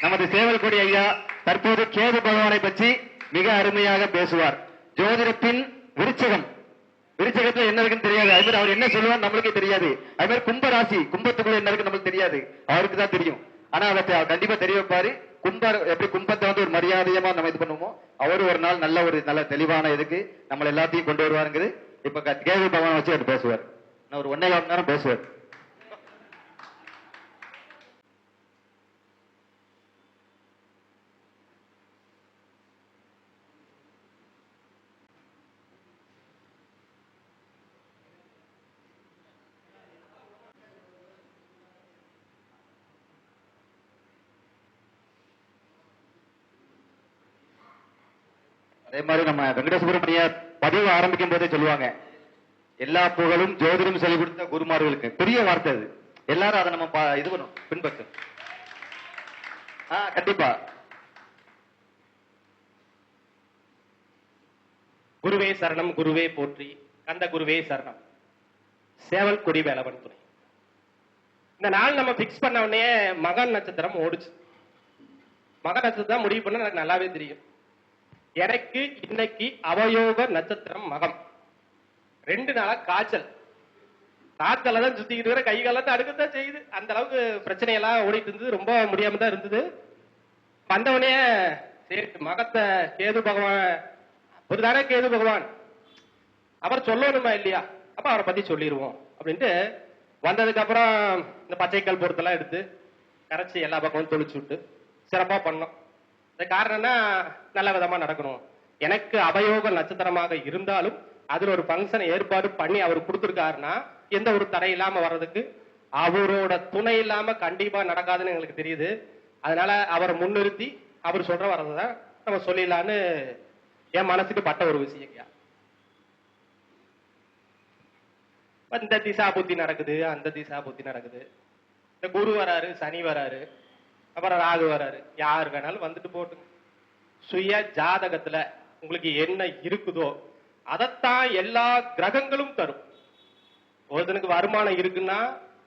நமது சேவல்கொடி ஐயா தற்போது கேது பகவானை பற்றி மிக அருமையாக பேசுவார். ஜோதிடத்தின் விருச்சகம், விருச்சகத்துல என்ன இருக்குன்னு தெரியாது. அது மாதிரி அவர் என்ன சொல்லுவார் நம்மளுக்கே தெரியாது. அது மாதிரி கும்ப ராசி, கும்பத்துக்குள்ள என்ன இருக்கு நம்மளுக்கு தெரியாது, அவருக்கு தான் தெரியும். ஆனா அதை கண்டிப்பா தெரிய வைப்பாரு. எப்படி கும்பத்தை வந்து ஒரு மரியாதையமா நம்ம இது பண்ணுவோமோ, அவரு ஒரு நாள் நல்ல தெளிவான இதுக்கு நம்ம எல்லாத்தையும் கொண்டு வருவாருங்கிறது. இப்ப கேது பகவான் வச்சு அவர் பேசுவார். நான் ஒரு 1.5 மணி நேரம் பேசுவார். அதே மாதிரி நம்ம வெங்கடசுப்ரமணிய பதிவு ஆரம்பிக்கும் போதே சொல்லுவாங்க, எல்லா புகழும் ஜோதிடம் சொல்லிக் கொடுத்த குருமார்களுக்கு. பெரிய வார்த்தை அது. எல்லாரும் அதை நம்ம இது பண்ணும், பின்பற்றும். கண்டிப்பா. குருவே சரணம், குருவே போற்றி, கந்த குருவே சரணம். சேவல் கொடி வேலவன் துணை. இந்த நாள் நம்ம பிக்ஸ் பண்ண உடனே மகன் நட்சத்திரம் ஓடுச்சு. மகன் நட்சத்திரம் முடிவு பண்ண எனக்கு நல்லாவே தெரியும். எனக்கு இன்னைக்கு அவயோக நட்சத்திரம் மகம். 2 நாளா காய்ச்சல். காய்ச்சல தான் சுத்திக்கிட்டு வர, கைகாலத்தை அடுக்கத்தான் செய்யுது. அந்த அளவுக்கு பிரச்சனையெல்லாம் ஓடிட்டு இருந்தது. ரொம்ப முடியாம தான் இருந்தது. வந்தவனே சரி மகத்தை கேது பகவான் ஒரு தானே கேது பகவான் அவர் சொல்லணுமா இல்லையா, அப்ப அவரை பத்தி சொல்லிடுவோம் அப்படின்ட்டு வந்ததுக்கு அப்புறம் இந்த பச்சைக்கல் பொருத்தெல்லாம் எடுத்து கரைச்சி எல்லா பக்கமும் தொளிச்சு விட்டு சிறப்பா பண்ணோம். இந்த காரணம்னா நல்ல விதமா நடக்கணும். எனக்கு அவயோக நட்சத்திரமாக இருந்தாலும் அதுல ஒரு பங்கன் ஏற்பாடு பண்ணி அவர் கொடுத்திருக்காருன்னா எந்த ஒரு தடை இல்லாம வர்றதுக்கு அவரோட துணை இல்லாம கண்டிப்பா நடக்காதுன்னு எங்களுக்கு தெரியுது. அதனால அவரை முன்னிறுத்தி அவர் சொல்ற வர்றதுதான் நம்ம சொல்லிடலான்னு என் மனசுக்கு பட்ட ஒரு விஷயம். இந்த திசா புத்தி நடக்குது, அந்த திசா புத்தி நடக்குது. இந்த குரு வராரு, சனி வராரு, அப்புறம் ராகு வராரு. யார் வேணாலும் வந்துட்டு போட்டுங்க. சுய ஜாதகத்துல உங்களுக்கு என்ன இருக்குதோ அதைத்தான் எல்லா கிரகங்களும் தரும். ஒருத்தனுக்கு வருமானம் இருக்குன்னா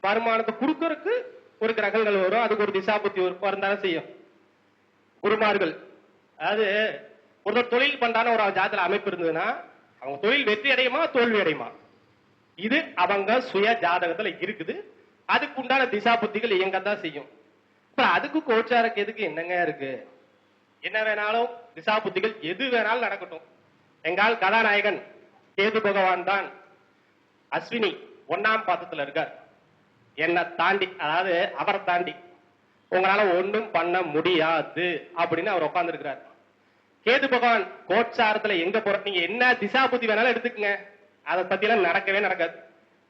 வருமானத்தை கொடுக்கறதுக்கு ஒரு கிரகங்கள் வரும், அதுக்கு ஒரு திசா புத்தி வரந்தாலும் செய்யும். குருமார்கள் அதாவது ஒரு தொழில் பண்றான ஒரு ஜாதகத்துல அமைப்பு இருந்ததுன்னா அவங்க தொழில் வெற்றி அடையுமா தோல்வி அடையுமா, இது அவங்க சுய ஜாதகத்துல இருக்குது. அதுக்கு உண்டான திசா புத்திகள் இயங்கத்தான் செய்யும். இப்ப அதுக்கு கோச்சாரக்கு எதுக்கு என்னங்க இருக்கு, என்ன வேணாலும் திசா புத்திகள் எது வேணாலும் நடக்கட்டும். எங்கால் கதாநாயகன் கேது பகவான் தான் அஸ்வினி 1ஆம் பாதத்துல இருக்கார். என்னை தாண்டி, அதாவது அவரை தாண்டி உங்களால ஒண்ணும் பண்ண முடியாது அப்படின்னு அவர் உட்கார்ந்து இருக்கிறார். கேது பகவான் கோச்சாரத்துல எங்க போற, நீங்க என்ன திசா புத்தி வேணாலும் எடுத்துக்கங்க, அதை பத்தி எல்லாம் நடக்கவே நடக்காது.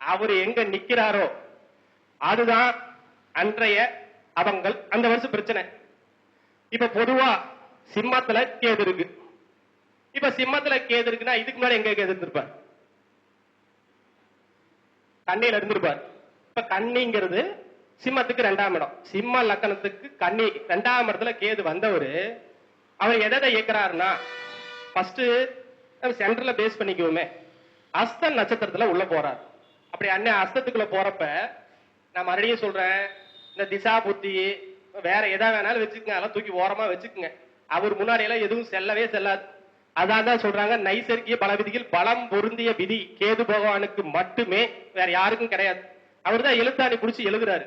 அவரு எங்க நிக்கிறாரோ அதுதான் அன்றைய அவங்கள் அந்த வருஷம் பிரச்சனை. இப்ப பொதுவா சிம்மத்துல கேது இருக்கு. இப்ப சிம்மத்துல கேது இருக்குன்னா இதுக்கு முன்னாடி எங்க கேது இருந்திருப்பார், கண்ணியில இருந்திருப்பார். இப்ப கன்னிங்கிறது சிம்மத்துக்கு 2ஆம் இடம், சிம்ம லக்கணத்துக்கு கன்னி 2ஆம் இடத்துல கேது வந்தவரு அவர் எதை இயக்குறாருன்னா ஃபர்ஸ்ட் சென்டர்ல பேஸ் பண்ணிக்குவோமே, அஸ்த நட்சத்திரத்துல உள்ள போறார். அப்படி அண்ணன் அஸ்தத்துக்குள்ள போறப்ப நான் மறுபடியும் சொல்றேன், இந்த திசா புத்தி வேற எதா வேணாலும் வச்சுக்கோங்க, அதெல்லாம் தூக்கி ஓரமா வச்சுக்கோங்க. அவர் முன்னாடி எல்லாம் எதுவும் செல்லவே செல்லாது. அதான் தான் சொல்றாங்க நைசர்கிய பல விதிகள் பலம் பொருந்திய விதி கேது பகவானுக்கு மட்டுமே, வேற யாருக்கும் கிடையாது. அவர் தான் எழுத்தாணி புடிச்சு எழுதுறாரு.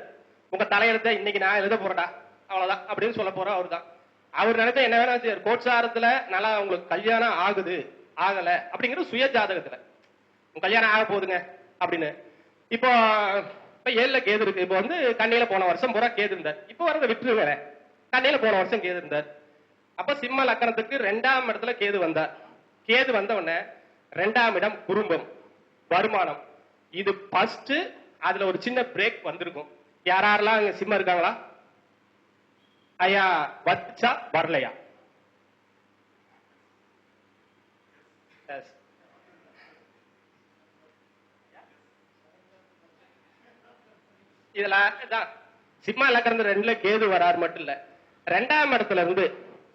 உங்க தலையெழுத்த இன்னைக்கு நான் எழுத போறடா அவ்வளவுதான் அப்படின்னு சொல்ல போற அவர் தான். அவர் நினைச்சா என்ன வேணா செய்வார். கோச்சாரத்துல நல்லா உங்களுக்கு கல்யாணம் ஆகுது ஆகல அப்படிங்கிறது சுய ஜாதகத்துல கல்யாணம் ஆக போகுதுங்க அப்படின்னு. இப்போ 7ல கேது இருக்கு. இப்போ வந்து கண்ணியில போன வருஷம் பூரா கேது இருந்தார். இப்போ வரத விட்டுருங்க, கண்ணியில போன வருஷம் கேது இருந்தார். அப்ப சிம்ம லக்கணத்துக்கு 2ஆம் இடத்துல கேது வந்தார். கேது வந்த உடனே 2ஆம் இடம் குடும்பம் வருமானம், இது ஃபர்ஸ்ட். அதுல ஒரு சின்ன பிரேக் வந்திருக்கும். யாரெல்லாம் அங்க சிம்ம இருக்காங்களா ஐயா, வச்சா வரலையா? இதுல சிம்ம லக்கணம் 2ல கேது வராரு மட்டும் இல்ல, 2ஆம் இடத்துல இருந்து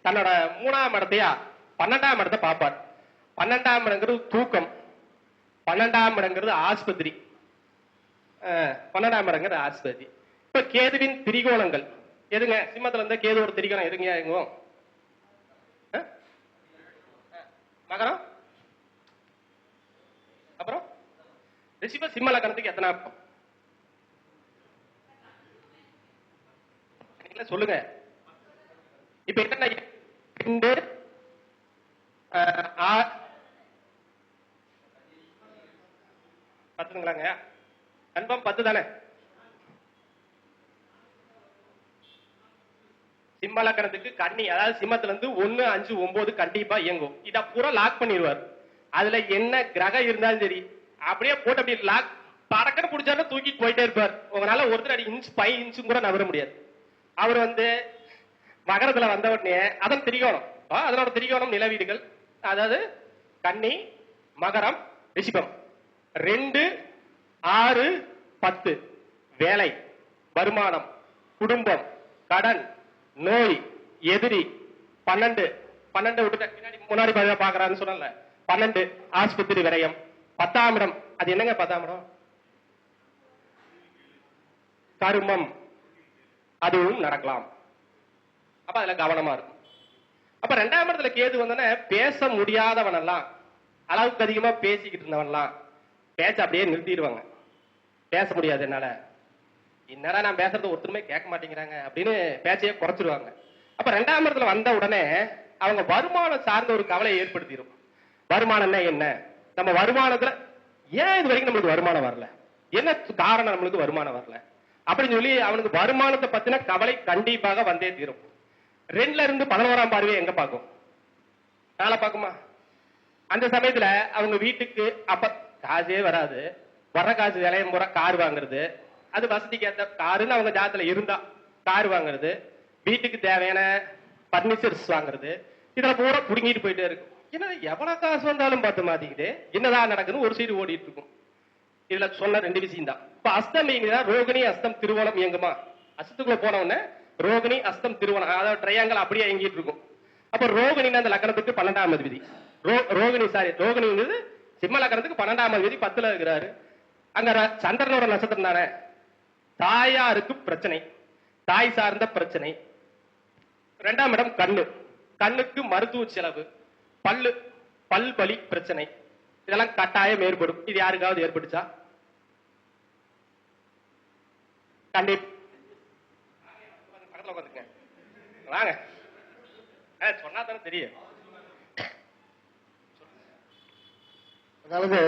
தன்னோட 3ஆம் இடத்தையா 12ஆம் இடத்தை பார்ப்பார். 12ஆம் இடங்கிறது தூக்கம், 12ஆம் இடங்கிறது ஆஸ்பத்திரி, 12ஆம் இடங்கிறது ஆஸ்பத்திரி. இப்ப கேதுவின் திரிகோணங்கள் எதுங்க சிம்மத்துல இருந்தா கேதுவோட திரிகோணம் எதுங்க எங்கும் மகரம் அப்புறம் ரிஷிப சிம்ம லக்னத்துக்கு எத்தனை சொல்லுங்க. இப்ப என்ன 2 10ங்களாங்க கன்ஃபார்ம் 10 தானே? சிம்ம லக்னத்துக்கு கன்னி அதாவது சிம்மத்துல இருந்து 1 5 9 கண்டிப்பா இயங்கும். இத பூரா லாக் பண்ணிடுவார். அதுல என்ன கிரகம் இருந்தாலும் சரி அப்படியே போட்டு அப்படி லாக் பறக்கன்னு பிடிச்சாலும் தூக்கிட்டு போயிட்டே இருப்பார். உங்களால ஒருத்தர் அடி இன்ச் 5 இன்ச்சும் கூட நகர முடியாது. அவர் மகரத்துல வந்த உடனே அதன் திரிகோணம் அதனோட திரிகோணம் நிலவீடுகள் அதாவது கன்னி மகரம் ரிஷிபம் 2 6 10 வேலை வருமானம் குடும்பம் கடன் நோய் எதிரி 12 விட்டு முன்னாடி பாக்குறாருன்னு சொன்னல 12 ஆஸ்பத்திரி விரயம் 10ஆம் இடம் அது என்னங்க 10ஆம் இடம் கருமம் அதுவும் நடக்கலாம். அப்ப அதுல கவனமா இருக்கும். அப்ப 2ஆம் இடத்துல கேது வந்தோடனே பேச முடியாதவனெல்லாம் அளவுக்கு அதிகமா பேசிக்கிட்டு இருந்தவன்லாம் பேச்ச அப்படியே நிறுத்திடுவாங்க. பேச முடியாது என்னால என்னடா நான் பேசுறது ஒருத்தருமே கேட்க மாட்டேங்கிறாங்க அப்படின்னு பேச்சையே குறைச்சிருவாங்க. அப்ப 2ஆம் இடத்துல வந்த உடனே அவங்க வருமானம் சார்ந்த ஒரு கவலை ஏற்படுத்திடும். வருமானம்னா என்ன நம்ம வருமானத்துல ஏன் இது வரைக்கும் நம்மளுக்கு வருமானம் வரல என்ன காரணம் நம்மளுக்கு வருமானம் வரல அப்படின்னு சொல்லி அவனுக்கு வருமானத்தை பத்தின கவலை கண்டிப்பாக வந்தே தீரும். 2ல இருந்து 11ஆம் பார்வையை எங்க பார்க்கும் நாளை பார்க்குமா? அந்த சமயத்துல அவங்க வீட்டுக்கு அப்ப காசே வராது. வர்ற காசு விலையம் போற கார் வாங்குறது அது வசதிக்கு ஏற்ற காருன்னு அவங்க ஜாதத்துல இருந்தா கார் வாங்குறது வீட்டுக்கு தேவையான பர்னிச்சர்ஸ் வாங்குறது இதுல பூரா புடுங்கிட்டு போயிட்டே இருக்கும். ஏன்னா எவ்வளவு காசு வந்தாலும் பார்த்து மாத்திக்கிட்டு என்னதான் நடக்குன்னு ஒரு சைடு ஓடிட்டு இருக்கும். இதுல சொன்ன 2 விஷயம் தான். இப்ப அஸ்தம் இயங்குதா ரோகிணி அஸ்தம் திருவோணம் இயங்குமா? அஸ்தத்துக்குள்ள போன உடனே ரோகிணி அஸ்தம் திருவோணம் அதாவது ட்ரையாங்கல் அப்படியே இயங்கிட்டு இருக்கும். அப்ப ரோகிணி அந்த லக்னத்துக்கு 12ஆம் அதிபதி ரோகிணிங்கிறது சிம்ம லக்னத்துக்கு 12ஆம் அதிபதி 10ல இருக்கிறாரு. அங்க சந்திரனோட நட்சத்திரம் தானே தாயாருக்கு பிரச்சனை தாய் சார்ந்த பிரச்சனை. 2ஆம் இடம் கண்ணுக்கு மருத்துவ செலவு பல் பலி பிரச்சனை இதெல்லாம் கட்டாயம் ஏற்படும். இது யாருக்காவது ஏற்பட்டுச்சா? கண்டிப்பா வாங்க சொன்னா தானே தெரியும். அதாவது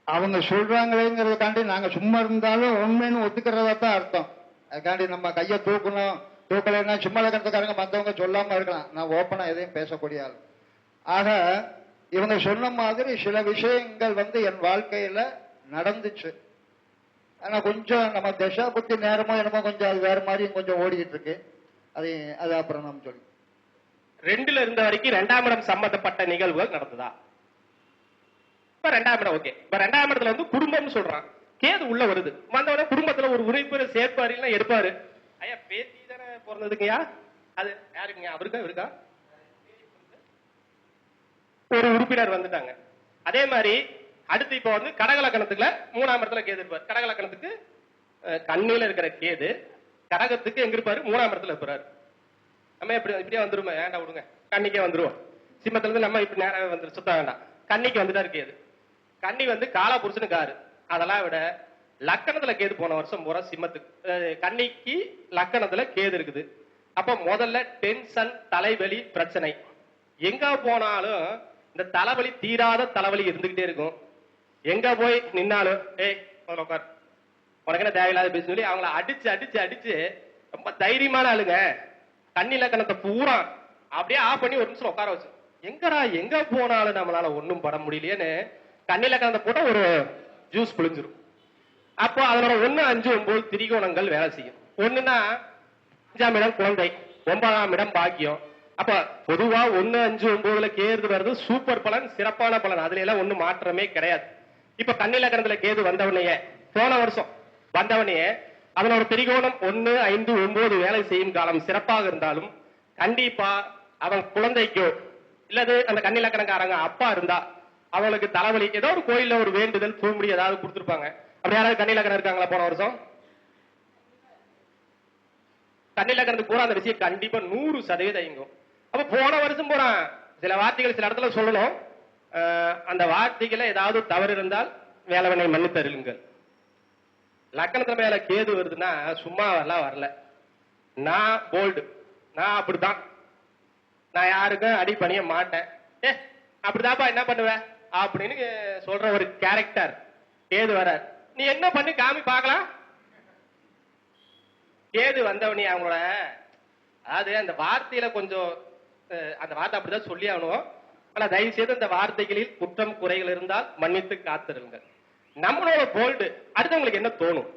அவங்க சொல்றாங்களேங்கிறதுக்காண்டி நாங்க சும்மா இருந்தாலும் உண்மைன்னு ஒத்துக்கிறதா தான் அர்த்தம். அதுக்காண்டி நம்ம கையை தூக்கலைன்னா சும்மா இருக்கிறதுக்காரங்க மற்றவங்க சொல்லாம இருக்கலாம். நான் ஓப்பனா எதையும் பேசக்கூடிய ஆள். ஆக இவங்க சொன்ன மாதிரி சில விஷயங்கள் என் வாழ்க்கையில நடந்துச்சு. ஆனா கொஞ்சம் நம்ம தசா புத்தி நேரமோ என்னமோ கொஞ்சம் அது வேற மாதிரியும் கொஞ்சம் ஓடிக்கிட்டு இருக்கு. அது அப்புறம் நம்ம சொல்லி 2ல இருந்த வரைக்கும் 2ஆம் இடம் சம்பந்தப்பட்ட நிகழ்வுகள் நடந்ததா? இப்ப 2ஆம் இடம் ஓகே. இப்ப 2ஆம் இடத்துல குடும்பம்னு சொல்றான். கேது உள்ள வருது வந்தவன குடும்பத்துல ஒரு உறுப்பினர் சேர்ப்பாரு இல்ல எடுப்பாரு. ஐயா பேத்தி தானே பிறந்ததுங்கயா அது யாருக்குங்க இருக்கா ஒரு உறுப்பினர் வந்துட்டாங்க. அதே மாதிரி அடுத்து இப்ப கடகலக்கணத்துக்குள்ள 3ஆம் இடத்துல கேது இருப்பார். கடகலக்கணத்துக்கு கண்ணில இருக்கிற கேது கடகத்துக்கு எங்க இருப்பாரு 3ஆம் இடத்துல இருப்பாரு. நம்ம இப்படியே வந்துருமா ஏண்டா விடுங்க கண்ணிக்கே வந்துருவோம். சிம்மத்துல இருந்து நம்ம இப்படி நேரம் வந்து சுத்த வேண்டாம். கண்ணிக்கு வந்துட்டா கேது. கண்ணி காலா புருஷனுக்கு காரு. அதெல்லாம் விட லக்கணத்துல கேது போன வருஷம் பூரா சிம்மத்துக்கு கன்னிக்கு லக்கணத்துல கேது இருக்குது. அப்ப முதல்ல டென்ஷன் தலைவலி பிரச்சனை எங்க போனாலும் இந்த தலைவலி தீராத தலைவலி இருந்துகிட்டே இருக்கும். எங்க போய் நின்னாலும் முதல்ல உட்கார் உனக்கு என்ன தேவையில்லாத பேச சொல்லி அவங்கள அடிச்சு ரொம்ப தைரியமான ஆளுங்க. கன்னி லக்கணத்தை பூரா அப்படியே ஆஃப் பண்ணி ஒரு நிமிஷம் உட்கார வச்சு எங்க போனாலும் நம்மளால ஒண்ணும் பட முடியலையேன்னு கன்னி லக்கணத்தை போட்ட ஒரு ஜூஸ் புளிஞ்சிரும். அப்போ அதனோட 1 5 9 திரிகோணங்கள் வேலை செய்யும். 1ன்னா 5ஆம் இடம் குழந்தை 9ஆம் இடம் பாக்கியம். அப்ப பொதுவா 1 5 9ல கேது வருது சூப்பர் பலன் சிறப்பான பலன் அதுல எல்லாம் ஒண்ணும் மாற்றமே கிடையாது. இப்ப கன்னி லக்னத்துல கேது வந்தவனையே போன வருஷம் வந்தவனையே அதனோட திரிகோணம் 1 5 9 வேலை செய்யும் காலம் சிறப்பாக இருந்தாலும் கண்டிப்பா அவன் குழந்தைக்கோ இல்லது அந்த கன்னி லக்னக்காரங்க அப்பா இருந்தா அவங்களுக்கு தலைவலி ஏதோ ஒரு கோயில்ல ஒரு வேண்டுதல் பூமுடி ஏதாவது கொடுத்துருப்பாங்க. அப்படி யாராவது கன்னி லக்னம் இருக்காங்களா போன வருஷம்? கண்ணி லக்கணத்துக்கு பூரா அந்த விஷயம் கண்டிப்பா 100% இயங்கும். அப்ப போன வருஷம் போறான் சில வார்த்தைகள் சில இடத்துல சொல்லணும். அந்த வார்த்தைகளை ஏதாவது தவறு இருந்தால் வேலவனை மன்னித்தருளுங்கள். லக்கணத்துல மேல கேது வருதுன்னா சும்மா வரல. நான் போல்டு, நான் அப்படிதான், நான் யாருக்கும் அடி பண்ணிய மாட்டேன், அப்படிதான்ப்பா என்ன பண்ணுவேன் அப்படின்னு சொல்ற ஒரு கேரக்டர் கேது வர. நீ என்ன பண்ணி காமி பார்க்கலாம். கேது வந்தவனி அவங்களோட அதாவது அந்த வார்த்தையில கொஞ்சம் அந்த வார்த்தை அப்படிதான் சொல்லி ஆகணும். ஆனா தயவு செய்து அந்த வார்த்தைகளில் குற்றம் குறைகள் இருந்தால் மன்னித்து காத்திருங்கள். நம்மளோட போல்டு அடுத்தவங்களுக்கு என்ன தோணும்,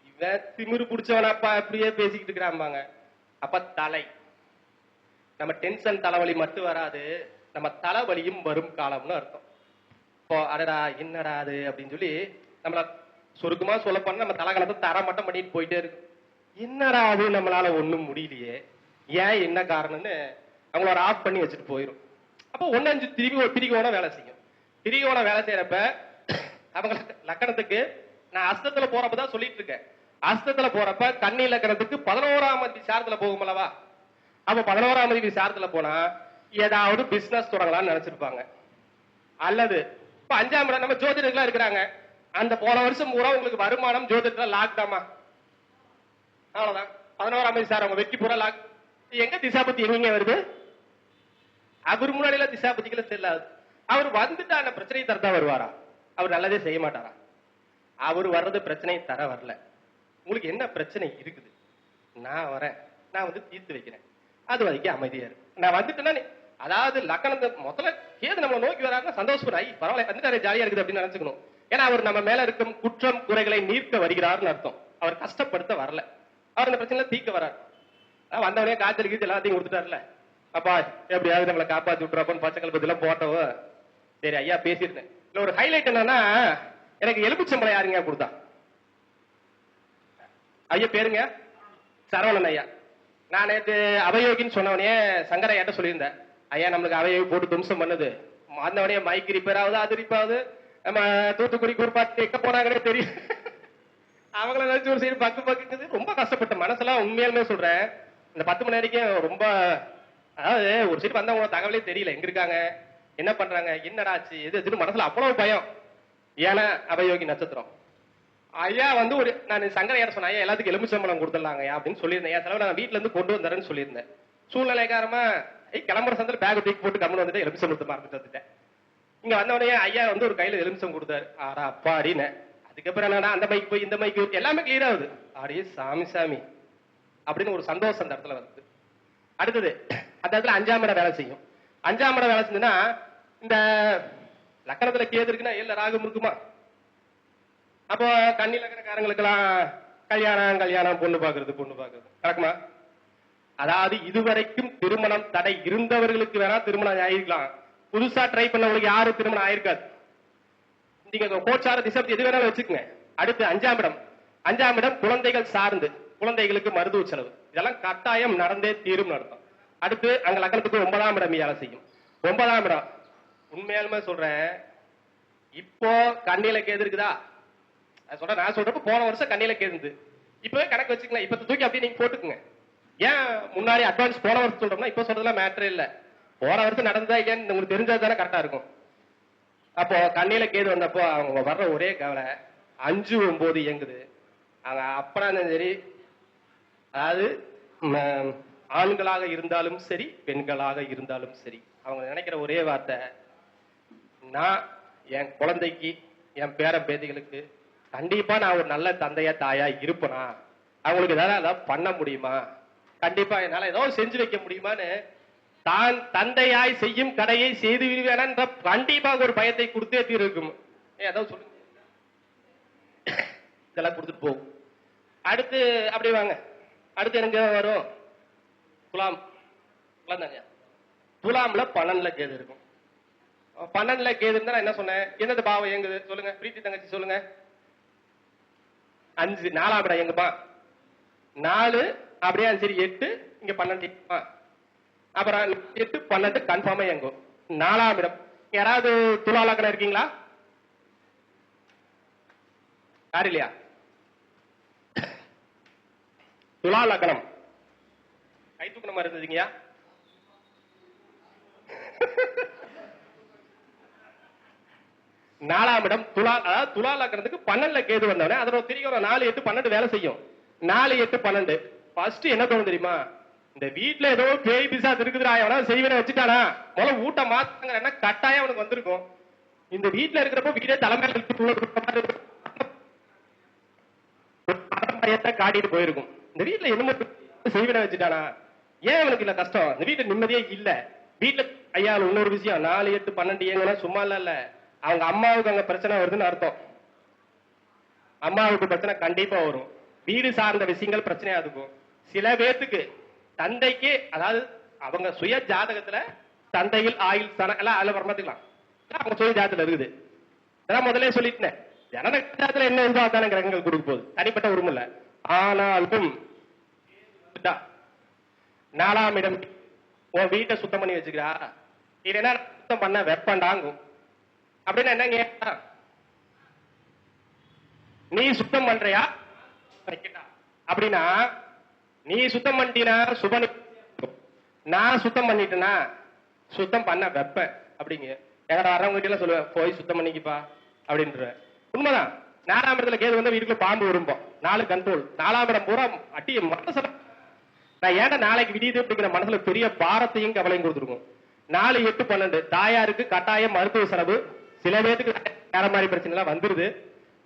இவன் திமிரு பிடிச்சவனப்பா அப்படியே பேசிக்கிட்டு இருக்கிறாம்பாங்க. அப்ப தலை நம்ம டென்ஷன் தலைவலி மட்டும் வராது, நம்ம தலைவலியும் வரும் காலம்னு அர்த்தம். இப்போ அடடா என்னடா அது அப்படின்னு சொல்லி நம்மள சுருக்கமா சொல்ல போனா நம்ம தலைகணத்தை தர மட்டும் பண்ணிட்டு போயிட்டே இருக்கு. என்னடா அது நம்மளால ஒண்ணும் முடியலையே, ஏன் என்ன காரணம்னு அவங்கள ஆஃப் பண்ணி வச்சுட்டு போயிடும். அப்போ 1-5 திரிகோண வேலை செய்யும். திரிகோண வேலை செய்யறப்ப அவங்க லக்கணத்துக்கு நான் அஸ்தத்துல போறப்பதான் சொல்லிட்டு இருக்கேன். அஸ்தத்துல போறப்ப கன்னி லக்கணத்துக்கு 11ஆம் அதிபதி சாரத்துல போகும் அல்லவா. அப்ப 11ஆம் அதிபதி சாரத்துல போனா ஏதாவது பிசினஸ் தொடங்கலாம்னு நினைச்சிருப்பாங்க. அல்லது இப்ப 5ஆம் இடம் நம்ம ஜோதிடர்களா இருக்கிறாங்க, அந்த போன வருஷம் பூரா உங்களுக்கு வருமானம் ஜோதிடத்துல லாக்டாமா, அவ்வளவுதான். 11ஆம் அதிபதி சார் அவங்க வெற்றி பூரா லாக். எங்க திசாபத்தி எங்க வருது, அவர் முன்னாடியில திசாபத்திகளை செல்லாது. அவர் வந்துட்டா அந்த பிரச்சனையை தரதா வருவாரா, அவர் நல்லதே செய்ய மாட்டாரா. அவர் வர்றது பிரச்சனையை தர வரல. உங்களுக்கு என்ன பிரச்சனை இருக்குது, நான் வரேன், நான் வந்து தீர்த்து வைக்கிறேன், அது வரைக்கும் அமைதியா இருக்கு. நான் வந்துட்டேன்னா அதாவது லக்கணத்தை முதல்ல கேது நம்மளை நோக்கி வராருன்னா சந்தோஷப்படாய் பரவாயில்ல வந்துட்டாரு ஜாலியா இருக்குது அப்படின்னு நினைச்சுக்கணும். ஏன்னா அவர் நம்ம மேல இருக்கும் குற்றம் குறைகளை நீர்க்க வருகிறாருன்னு அர்த்தம். அவர் கஷ்டப்படுத்த வரல, அவர் அந்த பிரச்சனை தீர்க்க வராரு. வந்தவனே காய்ச்சல் கீச்சு எல்லாத்தையும் கொடுத்துட்டாருல, அப்பா எப்படியாவது நம்மளை காப்பாத்தி விட்டுறப்பன்னு பச்சை கல்பத்தி எல்லாம் போட்டவ. சரி ஐயா பேசியிருந்தேன். இல்ல ஒரு ஹைலைட் என்னன்னா, எனக்கு எலுமிச்சம்பளம் யாருங்க கொடுத்தா, ஐயா பேருங்க சரவணன் ஐயா. நான் நேற்று அவயோகின்னு சொன்னவனே சங்கரையாட்ட சொல்லியிருந்தேன், ஐயா நம்மளுக்கு அவயோகி போட்டு தும்சம் பண்ணுது, வந்தவனே மைக்கு ரிப்பேர் ஆகுது, அது ரிப்பாகுது, நம்ம தூத்துக்குடி கூர்பாத்து எக்க போனாங்கன்னே தெரியும். அவங்கள நினைச்சு ஒரு சைடு பக்கு பக்குது. ரொம்ப கஷ்டப்பட்ட மனசெல்லாம் உண்மையாலுமே சொல்றேன். இந்த 10 மணி வரைக்கும் ரொம்ப, அதாவது ஒரு சைடு வந்தவங்க தகவலே தெரியல, எங்க இருக்காங்க என்ன பண்றாங்க என்னடாச்சு எது மனசுல அவ்வளவு பயம். ஏன்னா அவயோகி நட்சத்திரம். ஐயா வந்து ஒரு நான் சங்கரையார் சொன்னேன், ஐயா எல்லாத்துக்கும் எலுமிச்சம்பழம் கொடுத்துடலாங்க அப்படின்னு சொல்லியிருந்தேன். என் செலவு நான் வீட்டுல இருந்து கொண்டு வந்துறேன்னு சொல்லியிருந்தேன். சூழ்நிலைக்காரமா கிளம்புற சந்தில பேக் தூக்கி போட்டு கம்மன் வந்துட்டு எலுமிச்சம்பழத்தை மறந்துட்டு வந்துட்டேன். இங்க வந்தவனே ஐயா வந்து ஒரு கையில எலுமிச்சம் கொடுத்தாரு. ஆடா அப்பா அப்படின்னு. அதுக்கப்புறம் என்னன்னா அந்த மைக்கு போய் இந்த மைக்கு எல்லாமே கிளியர் ஆகுது. ஆடியே சாமி சாமி அப்படின்னு ஒரு சந்தோஷம் அந்த இடத்துல வருது. அடுத்தது அந்த இடத்துல 5ஆம் இடம் வேலை செய்யும். 5ஆம் இடம் வேலை செஞ்சுன்னா இந்த லக்கணத்துல கேது இருக்குன்னா இல்ல ராகம் இருக்குமா. அப்போ கன்னி லக்கணக்காரங்களுக்கு எல்லாம் கல்யாணம் பொண்ணு பாக்குறது நடக்குமா. அதாவது இதுவரைக்கும் திருமணம் தடை இருந்தவர்களுக்கு வேணா திருமணம் ஆயிருக்கலாம், புதுசா ட்ரை பண்ணவங்களுக்கு யாரும் திருமணம் ஆயிருக்காது. நீங்க கோச்சார திசை எது வேணாலும் வச்சுக்கோங்க. அடுத்து 5ஆம் இடம் குழந்தைகள் சார்ந்து, குழந்தைகளுக்கு மருத்துவ செலவு, இதெல்லாம் கட்டாயம் நடந்தே தீரும் நடத்தும். அடுத்து அங்க லக்கணத்துக்கு 9ஆம் இடம் வேலை செய்யும். 9ஆம் இடம் உண்மையாலுமே சொல்றேன், இப்போ கண்ணில கேது இருக்குதா சொல்றேன். நான் சொல்றப்ப போன வருஷம் கண்ணில கேது, இப்பவே கணக்கு வச்சுக்கலாம். இப்ப தூக்கி அப்படியே நீங்க போட்டுக்குங்க. ஏன் முன்னாடி அட்வான்ஸ் போன வருஷம் சொல்றோம்னா இப்ப சொல்றதுலாம் மேட்டரே இல்ல. போன வருஷம் நடந்ததா இல்லையான்னு உங்களுக்கு தெரிஞ்சது தானே கரெக்டா இருக்கும். அப்போ கண்ணில கேது வந்தப்போ அவங்க வர்ற ஒரே கவலை 5-9 இயங்குது. அவங்க அப்பனா சரி, அதாவது ஆண்களாக இருந்தாலும் சரி பெண்களாக இருந்தாலும் சரி, அவங்க நினைக்கிற ஒரே வார்த்தை, நான் என் குழந்தைக்கு என் பேர பேத்திகளுக்கு கண்டிப்பா நான் ஒரு நல்ல தந்தையா தாயா இருப்பனா, அவங்களுக்கு ஏதாவது பண்ண முடியுமா, கண்டிப்பா என்னால ஏதோ செஞ்சு வைக்க முடியுமான்னு தான் தந்தையாய் செய்யும் கடையை செய்து விடுவேன கண்டிப்பாக ஒரு பயத்தை கொடுத்தே தீர்க்கும். ஏதோ சொல்லுங்க, இதெல்லாம் கொடுத்துட்டு போகும். அடுத்து அப்படி வாங்க, அடுத்து எனக்கு வரும் துலாம். துலாம்ல 12ல கேது இருக்கும். 12ல கேது இருந்தா நான் என்ன சொன்னேன், என்னது பாவம் இயங்குது சொல்லுங்க, பிரீத்தி தங்கச்சி சொல்லுங்க. 5 4ஆம் இடம் எங்கப்பா 4 அப்படியே சரி 8 இங்க 12 அப்புறம் 8 12 கன்ஃபார்மா எங்கும் 4ஆம் இடம். யாராவது துலா லக்னம் இருக்கீங்களா? யாரு இல்லையா? துலா லக்னம். கை தூக்குன மாதிரி இருந்ததுங்கய்யா. நாலாம் இடம் துலா, அதாவது துலா லக்னத்துக்கு 12ல கேது வந்தவனே அதோட திரிகோண 4, 8, 12 வேலை செய்யும். 4, 8, 12 ஃபர்ஸ்ட் என்ன தோணும் தெரியுமா? இந்த வீட்டுல ஏதோ பேய் பிசாசு இருக்குதுடா, எவனா செய்வன வச்சுட்டானா, முதல்ல ஊட்ட மாத்துங்க, கட்டாயம் அவனுக்கு வந்திருக்கும். இந்த வீட்டுல இருக்கிறப்ப வீடே தலைமையில காட்டிட்டு போயிருக்கும். இந்த வீட்டுல என்னமோ செய்வன வச்சுட்டானா, ஏன் அவனுக்கு இல்ல கஷ்டம்? இந்த வீட்டுல நிம்மதியே இல்ல. வீட்டுல ஐயா இன்னொரு விஷயம், 4, 8, 12 ஏங்கன்னா சும்மா இல்ல, அவங்க அம்மாவுக்கு அங்க பிரச்சனை வருதுன்னு அர்த்தம். அம்மாவுக்கு பிரச்சனை கண்டிப்பா வரும். வீடு சார்ந்த விஷயங்கள் பிரச்சனையா இருக்கும். சில பேத்துக்கு தந்தைக்கு, அதாவது அவங்க சுய ஜாதகத்துல தந்தையில் ஆயுள் சன எல்லாம் அதுல வரமாத்துக்கலாம், அவங்க சுய ஜாதகத்துல இருக்குது. அதான் முதல்ல சொல்லிட்டேன், ஜனன ஜாதகத்துல என்ன இருந்தா தானே கிரகங்கள் கொடுக்க போகுது, தனிப்பட்ட உரிமை இல்ல. ஆனாலும் 4ஆம் இடம் உன் வீட்டை சுத்தம் பண்ணி வச்சுக்கிறா, இது என்ன சுத்தம் பண்ண வெப்பண்டாங்கும். அப்படின்னு என்னங்க, நீ சுத்தம் பண்றியா அப்படின்னா, நீ சுத்தம் பண்ணிட்டீனா சுப, நான் சுத்தம் பண்ணிட்டேனா சுத்தம் பண்ண வெப்ப அப்படிங்க. எங்கட வரவங்க கிட்ட எல்லாம் சொல்லுவேன், போய் சுத்தம் பண்ணிக்கப்பா அப்படின்ற. உண்மைதான். 4ஆம் இடத்துல கேது வந்து வீட்டுக்குள்ள பாம்பு விரும்பும். 4 கண்ட்ரோல். 4ஆம் இடம் பூரா அட்டி மனசுல நான் ஏன்டா நாளைக்கு விடியுது அப்படிங்கிற மனசுல பெரிய பாரத்தையும் கவலையும் கொடுத்துருக்கும். 4, 8, 12 தாயாருக்கு கட்டாயம் மருத்துவ செலவு. சில பேருக்கு வேற மாதிரி பிரச்சனை எல்லாம் வந்துருது.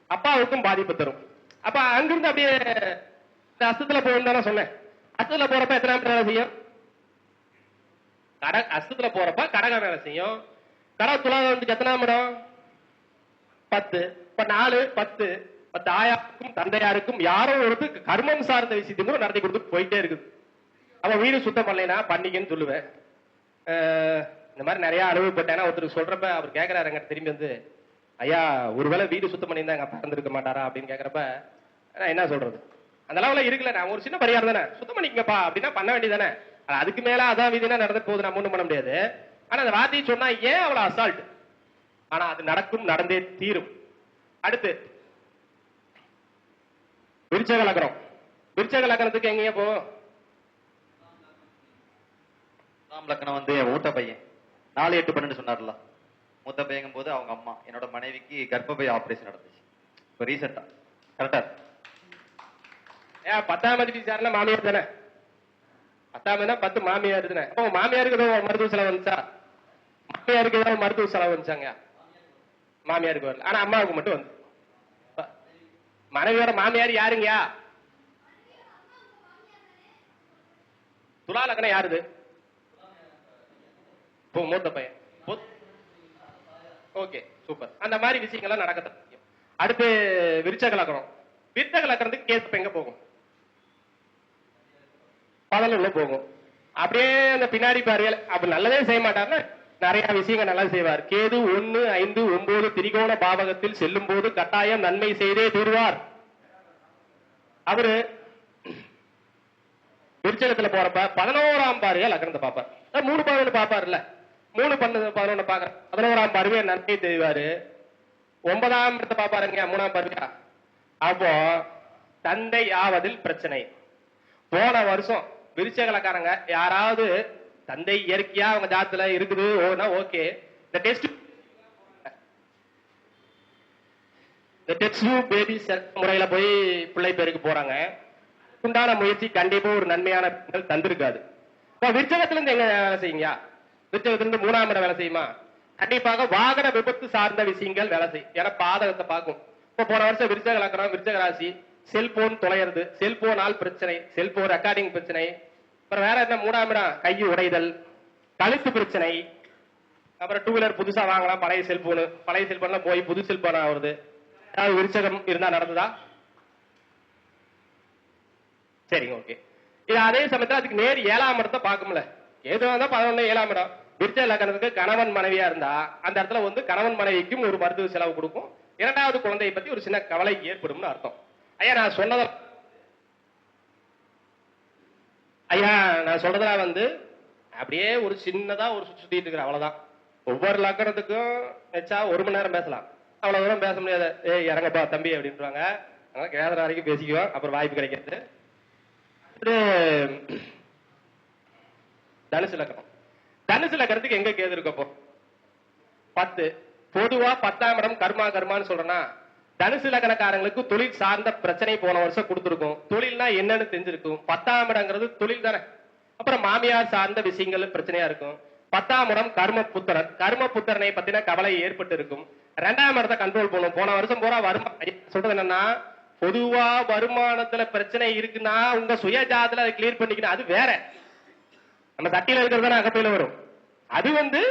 அப்பாவுக்கும் பாதிப்பு தரும். அப்ப அங்கிருந்து அப்படியே அஸ்தத்துல போகணும் தானே சொன்னேன். அஸ்தத்துல போறப்ப எத்தனை வேலை செய்யும்? அஸ்தத்துல போறப்ப கடக வேலை செய்யும். கடக துலாக வந்து எத்தனாம் இடம்? 10. இப்ப 4, 10 தாயாருக்கும் தந்தையாருக்கும் யாரோ ஒருத்தருக்கு கர்மம் சார்ந்த விஷயத்தையும் நடத்தி கொடுத்து போயிட்டே இருக்குது. அப்ப வீடு சுத்தம் பண்ணலைன்னா பண்ணிக்கன்னு சொல்லுவேன். இந்த மாதிரி நிறைய அனுபவப்பட்டேன். ஒருத்தருக்கு சொல்றப்ப அவர் கேட்கிறாரு எங்க திரும்பி வந்து, ஐயா ஒருவேளை வீடு சுத்தம் பண்ணியிருந்தா எங்க அப்பா இருந்திருக்க மாட்டாரா அப்படின்னு கேட்கறப்ப நான் என்ன சொல்றது, அந்த அளவுல இருக்குல்ல, நான் ஒரு சின்ன பரிகாரம் தானே, சுத்தம் பண்ணிக்கப்பா அப்படின்னா பண்ண வேண்டியதானே. அதுக்கு மேல அதான் விதினா நடந்துட்டு போகுது, நம்ம ஒண்ணும் பண்ண முடியாது. ஆனா அந்த வார்த்தையை சொன்னா ஏன் அவ்வளவு அசால்ட்? ஆனா அது நடக்கும், நடந்தே தீரும். அடுத்து விருச்சக லக்னம். விருச்சக லக்னத்துக்கு எங்கேயா போ? லக்னம் வந்து என் மூத்த பையன் 4, 8, 12 சொன்னார்ல. மூத்த பையங்கும் போது அவங்க அம்மா, என்னோட மனைவிக்கு கர்ப்பப்பை ஆபரேஷன் நடந்துச்சு இப்ப ரீசெண்டா. கரெக்டா? 10ஆம் தேதி சார்னா மாமியார் தானே. 10ஆம் 10 மாமியார் தானே. அப்போ மாமியாருக்கு ஏதோ மருத்துவ செலவு வந்துச்சா? மாமியாருக்கு ஏதாவது மருத்துவ செலவு வந்துச்சாங்க? மாமியாருக்கு வரல, ஆனா அம்மாவுக்கு மட்டும் வந்து. மனைவியோட மாமியார் யாருங்கயா? துலா லக்னம் யாருது? மூத்த பையன். Okay super. அந்த மாதிரி விஷயங்கள்லாம் நடக்க. அடுத்து விருச்சக லக்னம். விருச்சக லக்னத்துக்கு கேஸ் எங்க போகும்? 11 போகும். அப்படியே அந்த பின்னாடி பாருங்கள், அப்ப நல்லதே செய்ய மாட்டார்னா நிறைய விஷயங்கள் நல்லா செய்வார். கேது 1, 5, 9 திரிகோண பாவகத்தில் செல்லும் போது கட்டாயம் நன்மை செய்தே தீர்வார். அவரு விருச்சகத்துல போறப்ப 11ஆம் பார்வையா லக்னத்தை பார்ப்பார். 3 பார்வையில பார்ப்பார்ல, 3, 12, 11 பாக்குற 11ஆம் பார்வையா நன்மை தெரிவாரு. 9ஆம் இடத்தை பார்ப்பாருங்க 3ஆம் பார்வையா. அப்போ தந்தை ஆவதில் பிரச்சனை. போன வருஷம் விருச்சகலக்காரங்க யாராவது தந்தை இயற்கையா அவங்க ஜாத்துல இருக்குது ஓகே, இந்த டெஸ்ட் பேபி முறையில போய் பிள்ளை பேருக்கு போறாங்க. உண்டான முயற்சி கண்டிப்பா ஒரு நன்மையான தந்திருக்காது. விருச்சகத்துல இருந்து எங்க வேலை செய்யுங்க? விருச்சகத்திலிருந்து 3ஆம் இடம் வேலை செய்யுமா? கண்டிப்பாக வாகன விபத்து சார்ந்த விஷயங்கள் வேலை செய்யும். ஏன்னா பாதகத்தை பார்க்கும். இப்ப போன வருஷம் விருச்சக லக்னம், விருச்சக ராசி, செல்போன் தொலைறது, செல்போனால் பிரச்சனை, செல்போன் ரெக்கார்டிங் பிரச்சனை. அப்புறம் வேற என்ன? 3ஆம் இடம் கை உடைதல், கழுத்து பிரச்சனை. அப்புறம் 2 வீலர் புதுசா வாங்கலாம், பழைய செல்போன்ல போய் புது செல்போன் ஆகுறது. ஏதாவது விருச்சகம் இருந்தா நடந்ததா? சரிங்க, ஓகே. இது அதே சமயத்துல அதுக்கு நேர் 7ஆம் இடத்தை பார்க்கும்ல. எதுவாக இருந்தா 11 7ஆம் இடம். விருச்சக லக்னத்துக்கு கணவன் மனைவியா இருந்தா அந்த இடத்துல வந்து கணவன் மனைவிக்கும் ஒரு மருத்துவ செலவு கொடுக்கும். 2வது குழந்தையை பத்தி ஒரு சின்ன கவலை ஏற்படும் அர்த்தம். ஐயா நான் சொல்றதெல்லாம் வந்து அப்படியே ஒரு சின்னதா ஒரு சுத்திட்டு இருக்கிற அவ்வளவுதான். ஒவ்வொரு லக்னத்துக்கும் வச்சா 1 மணி நேரம் பேசலாம். அவ்வளவு தூரம் பேச முடியாது. இறங்கப்பா தம்பி அப்படின்றாங்க. அதனால கேதற வரைக்கும் பேசிக்குவோம், அப்புறம் வாய்ப்பு கிடைக்கிறது. இது தனுசு லக்னம். தனுசு லக்னத்துக்கு எங்க கேது இருக்கப்போ 10. பொதுவா 10ஆம் இடம் கர்மா கர்மான்னு சொல்றேன்னா தனுசு லக்னக்காரங்களுக்கு தொழில் சார்ந்த பிரச்சனை போன வருஷம் கொடுத்துருக்கும். தொழில்னா என்னன்னு தெரிஞ்சிருக்கும். 10ஆம் இடங்கிறது தொழில் தானே. அப்புறம் மாமியார் சார்ந்த விஷயங்கள் பிரச்சனையா இருக்கும். 10ஆம் இடம் கர்ம புத்திரன். கர்ம புத்திரனை பத்தின கவலை ஏற்பட்டு இருக்கும். 2ஆம் இடத்தை கண்ட்ரோல் பண்ணும். போன வருஷம் பூரா வருமானம் சொல்றது என்னன்னா, பொதுவா வருமானத்துல பிரச்சனை இருக்குன்னா உங்க சுயஜாதத்துல அதை கிளியர் பண்ணிக்கணும். அது வேற. நம்ம சட்டியில இருக்கிறது அகப்பையில வரும். அது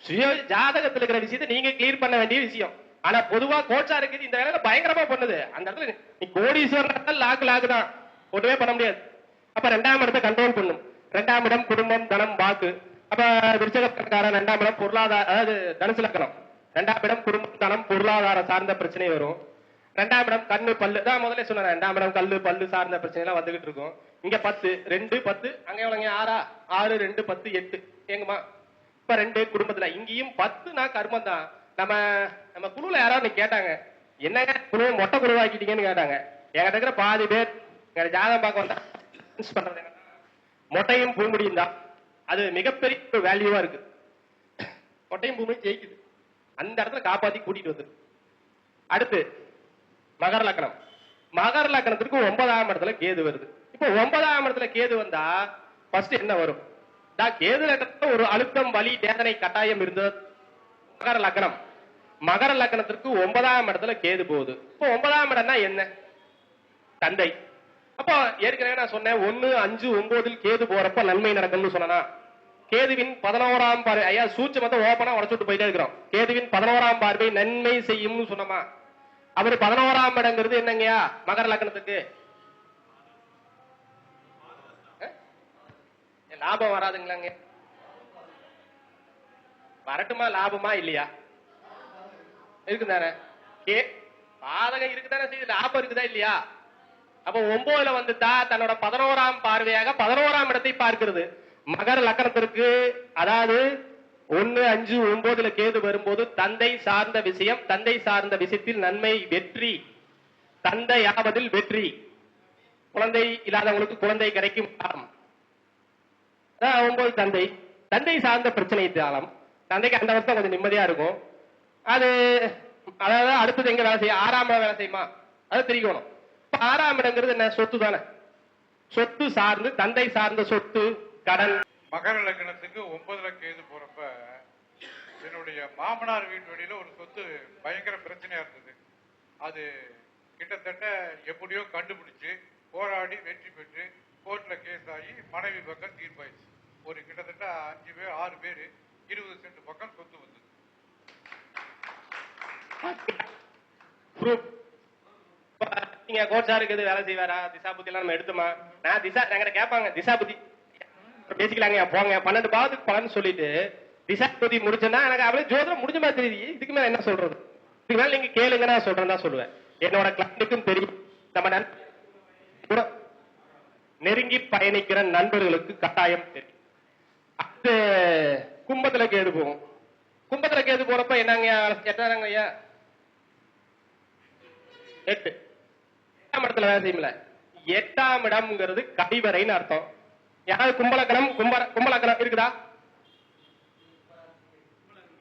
சுய ஜாதகத்துல இருக்கிற விஷயத்தை நீங்க கிளியர் பண்ண வேண்டிய விஷயம். ஆனா பொதுவா கோச்சா இருக்குது இந்த வேலையில பயங்கரமா பண்ணுது. அந்த இடத்துல நீ கோடீஸ்வரன் லாக்கு தான், ஒண்ணுமே பண்ண முடியாது. அப்ப 2ஆம் இடத்தை கண்ட்ரோல் பண்ணும். 2ஆம் இடம் குடும்பம், தனம், வாக்கு. அப்ப விருச்சகக்காரன் 2ஆம் இடம் பொருளாதார, அதாவது தனுசு லக்னம் 2ஆம் இடம் குடும்பம், தனம், பொருளாதார சார்ந்த பிரச்சனை வரும். 2ஆம் இடம் கண்ணு பல்லு தான் முதல்ல சொன்னேன். 2ஆம் இடம் கல்லு பல்லு சார்ந்த பிரச்சனை எல்லாம் வந்துகிட்டு இருக்கும். இங்க 10 2 10 அங்க எவ்வளவுங்க 6 2 10 8 எங்கம்மா இப்ப 2 குடும்பத்துல இங்கேயும் 10 நான் கர்மம் தான். நம்ம குழுல யாராவது கேட்டாங்க, என்னங்க குழு மொட்டை குழுவாக்கிட்டீங்கன்னு கேட்டாங்க. என்கிட்ட இருக்கிற பாதி பேர் எங்க ஜாதகம் பார்க்க வந்தா பண்றது என்ன, மொட்டையும் பூமுடியும் தான். அது மிகப்பெரிய வேல்யூவா இருக்கு. மொட்டையும் பூமியும் ஜெயிக்குது. அந்த இடத்துல காப்பாத்தி கூட்டிட்டு வந்துரு. அடுத்து மகர லக்னம். மகர லக்னத்திற்கு 9ஆம் இடத்துல கேது வருது. இப்போ 9ஆம் இடத்துல கேது வந்தா ஃபர்ஸ்ட் என்ன வரும்? கேது லக்னத்துல ஒரு அழுத்தம், வலி, வேதனை, கட்டாயம் இருந்தது. மகர லக்னம். மகர லக்னத்திற்கு 9ஆம் இடத்துல கேது போகுது. இப்போ 9ஆம் இடம்னா என்ன? தந்தை. அப்போ ஏற்கனவே நான் சொன்னேன் 1 5 9 கேது போறப்ப நன்மை நடக்கும்னு சொன்னா, கேதுவின் 11ஆம் பார்வை, ஐயா சூட்சமத்தை ஓப்பனா உடச்சுட்டு போயிட்டே இருக்கிறோம். கேதுவின் 11ஆம் பார்வை நன்மை செய்யும்னு சொன்னோமா? அவர் 11ஆம் இடங்கிறது என்னங்கயா மகர லக்னத்துக்கு? லாபம் வராதுங்களாங்க? வரட்டுமா? லாபமா இல்லையா? இருக்குதானே? பாதகம் இருக்குதானே செய்யுது, லாபம் இருக்குதா இல்லையா? அப்ப 9ல வந்துட்டா தன்னோட 11ஆம் பார்வையாக 11ஆம் இடத்தை பார்க்கிறது. மகர லக்னத்திற்கு அதாவது 1 5 9ல கேது வரும்போது தந்தை சார்ந்த விஷயம், தந்தை சார்ந்த விஷயத்தில் நன்மை, வெற்றி, தந்தை ஆவதில் வெற்றி, குழந்தை இல்லாதவங்களுக்கு குழந்தை கிடைக்கும் காலம். 9 தந்தை, தந்தை சார்ந்த பிரச்சனை காலம். தந்தைக்கு அந்த வருஷம் கொஞ்சம் நிம்மதியா இருக்கும். அது அதாவது அடுத்தது எங்க வேலை செய்யும்? 6ஆம் இடம் வேலை செய்யுமா? அது தெரிவிக்கணும். 6ஆம் இடங்கிறது என்ன? சொத்து தானே. சொத்து சார்ந்து தந்தை சார்ந்த சொத்து, கடன். மகர லக்னத்துக்கு 9ல கேது போறப்ப என்னுடைய மாமனார் வீட்டு வழியில ஒரு சொத்து பயங்கர பிரச்சனையா இருந்தது. அது கிட்டத்தட்ட எப்படியோ கண்டுபிடிச்சு போராடி வெற்றி பெற்று கோர்ட்ல கேஸ் ஆகி மனைவி பக்கம் தீர்ப்பாயிடுச்சு. ஒரு கிட்டத்தட்ட 5 பேர் 6 பேர் 20 சென்ட் பக்கம் சொத்து வந்தது. நீங்க கோச்சாருக்கு எது வேலை செய்வாரா? திசா புத்தி எல்லாம் நம்ம எடுத்துமா? நான் திசா எங்கிட்ட கேட்பாங்க, திசா புத்தி பேசிக்கலாங்க போங்க 12 பாவத்துக்கு பலன்னு சொல்லிட்டு திசா புத்தி முடிச்சுன்னா எனக்கு அப்படியே ஜோதிடம் முடிஞ்ச மாதிரி தெரியுது. இதுக்கு மேல என்ன சொல்றது? இதுக்கு மேல நீங்க கேளுங்க, நான் சொல்றேன் தான் சொல்லுவேன். என்னோட கிளைண்ட்டுக்கும் தெரியும், நம்ம நெருங்கி பயணிக்கிற நண்பர்களுக்கு கட்டாயம் தெரியும். அது கும்பத்துல கேது போகும். கும்பத்துல கேது போறப்ப என்னங்க 8 8ஆம் இடத்துல வேலை செய்யல. 8ஆம் இடம்ங்கிறது கடிவரைன்னு அர்த்தம். யாராவது கும்பலக்கணம் கும்பலக்கணம் இருக்குதா?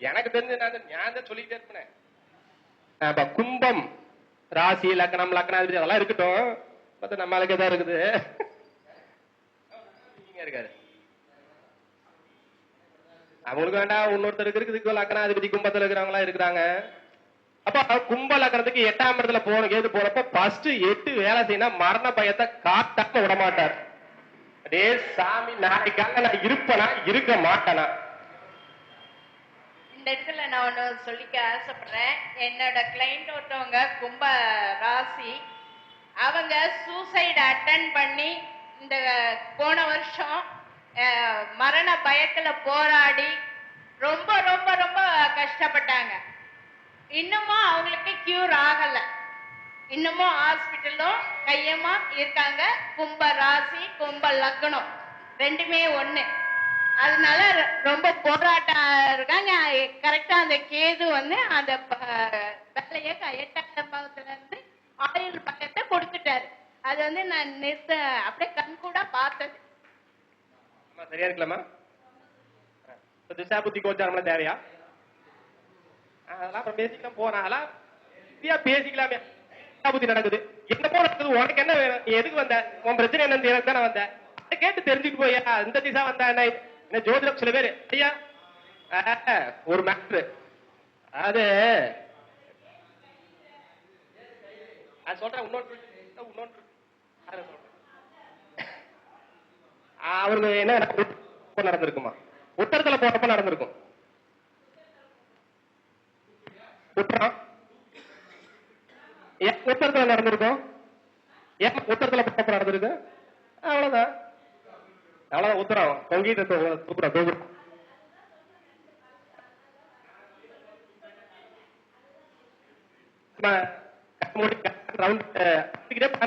எனக்கு தெரிஞ்சு நான் தான் சொல்லிட்டே இருப்பேன். கும்பம் ராசி லக்னம் லக்னாதிபதி அதெல்லாம் இருக்கட்டும், பார்த்தா நம்மளுக்கு தான் இருக்குது இருக்காரு. அவங்களுக்கு வேண்டாம், இன்னொருத்தருக்கு இருக்குது லக்னாதிபதி கும்பத்துல இருக்கிறவங்க இருக்கிறாங்க. அப்ப கும்ப லக்னத்துக்கு 8ஆம் இடத்துல போன கேது போறப்ப ஃபர்ஸ்ட் 8 வேலை செய்யணும். மரண பயத்தை காட்டாம விட மாட்டார். டே சாமி, நாளைக்காக நான் இருப்பேனா இருக்க மாட்டேனா? இந்த இடத்துல நான் ஒண்ணு சொல்லிக்க ஆசைப்படுறேன். என்னோட கிளைண்ட் ஒருத்தவங்க கும்ப ராசி, அவங்க சூசைட் அட்டன் பண்ணி இந்த போன வருஷம் மரண பயத்துல போராடி ரொம்ப ரொம்ப ரொம்ப கஷ்டப்பட்டாங்க. இன்னமும் அவங்களுக்கு கியூர் ஆகல. இன்னமும் ஹாஸ்பிட்டலும் கையமா இருக்காங்க. கும்ப ராசி கும்ப லக்னம் ரெண்டுமே ஒண்ணு. அதனால ரொம்ப போராட்டம் இருக்காங்க. கரெக்டா அந்த கேது அந்த வேலையை 8ஆம் பாவத்துல இருந்து ஆயுள் பக்கத்தை கொடுத்துட்டாரு. அது நான் நிறுத்த அப்படியே கண் கூட பார்த்தது. அம்மா சரியா இருக்கலாமா? திசா புத்தி கோச்சாரம்லாம் தேவையா? அதெல்லாம் அப்புறம் பேசிக்கலாம் போனா அதெல்லாம் பேசிக்கலாமே. திசா புத்தி நடக்குது என்ன போல நடக்குது, உனக்கு என்ன வேணும், நீ எதுக்கு வந்த, உன் பிரச்சனை என்னன்னு எனக்கு தானே வந்த, அதை கேட்டு தெரிஞ்சுட்டு போயா. இந்த திசா வந்தா என்ன ஜோதிடம் சில பேரு ஐயா ஒரு மேட்ரு அது சொல்றேன். இன்னொன்று அவருக்கு என்ன நடந்திருக்குமா, உத்தரத்துல போட்டப்ப நடந்திருக்கும். உத்தரத்துல நடந்திருக்கும், உத்தரத்துல போட்டப்ப நடந்திருக்கு. அவ்வளவுதான் அவ்வளவுதான் உத்தரம் தொங்கிட்டு தூக்குறோம்.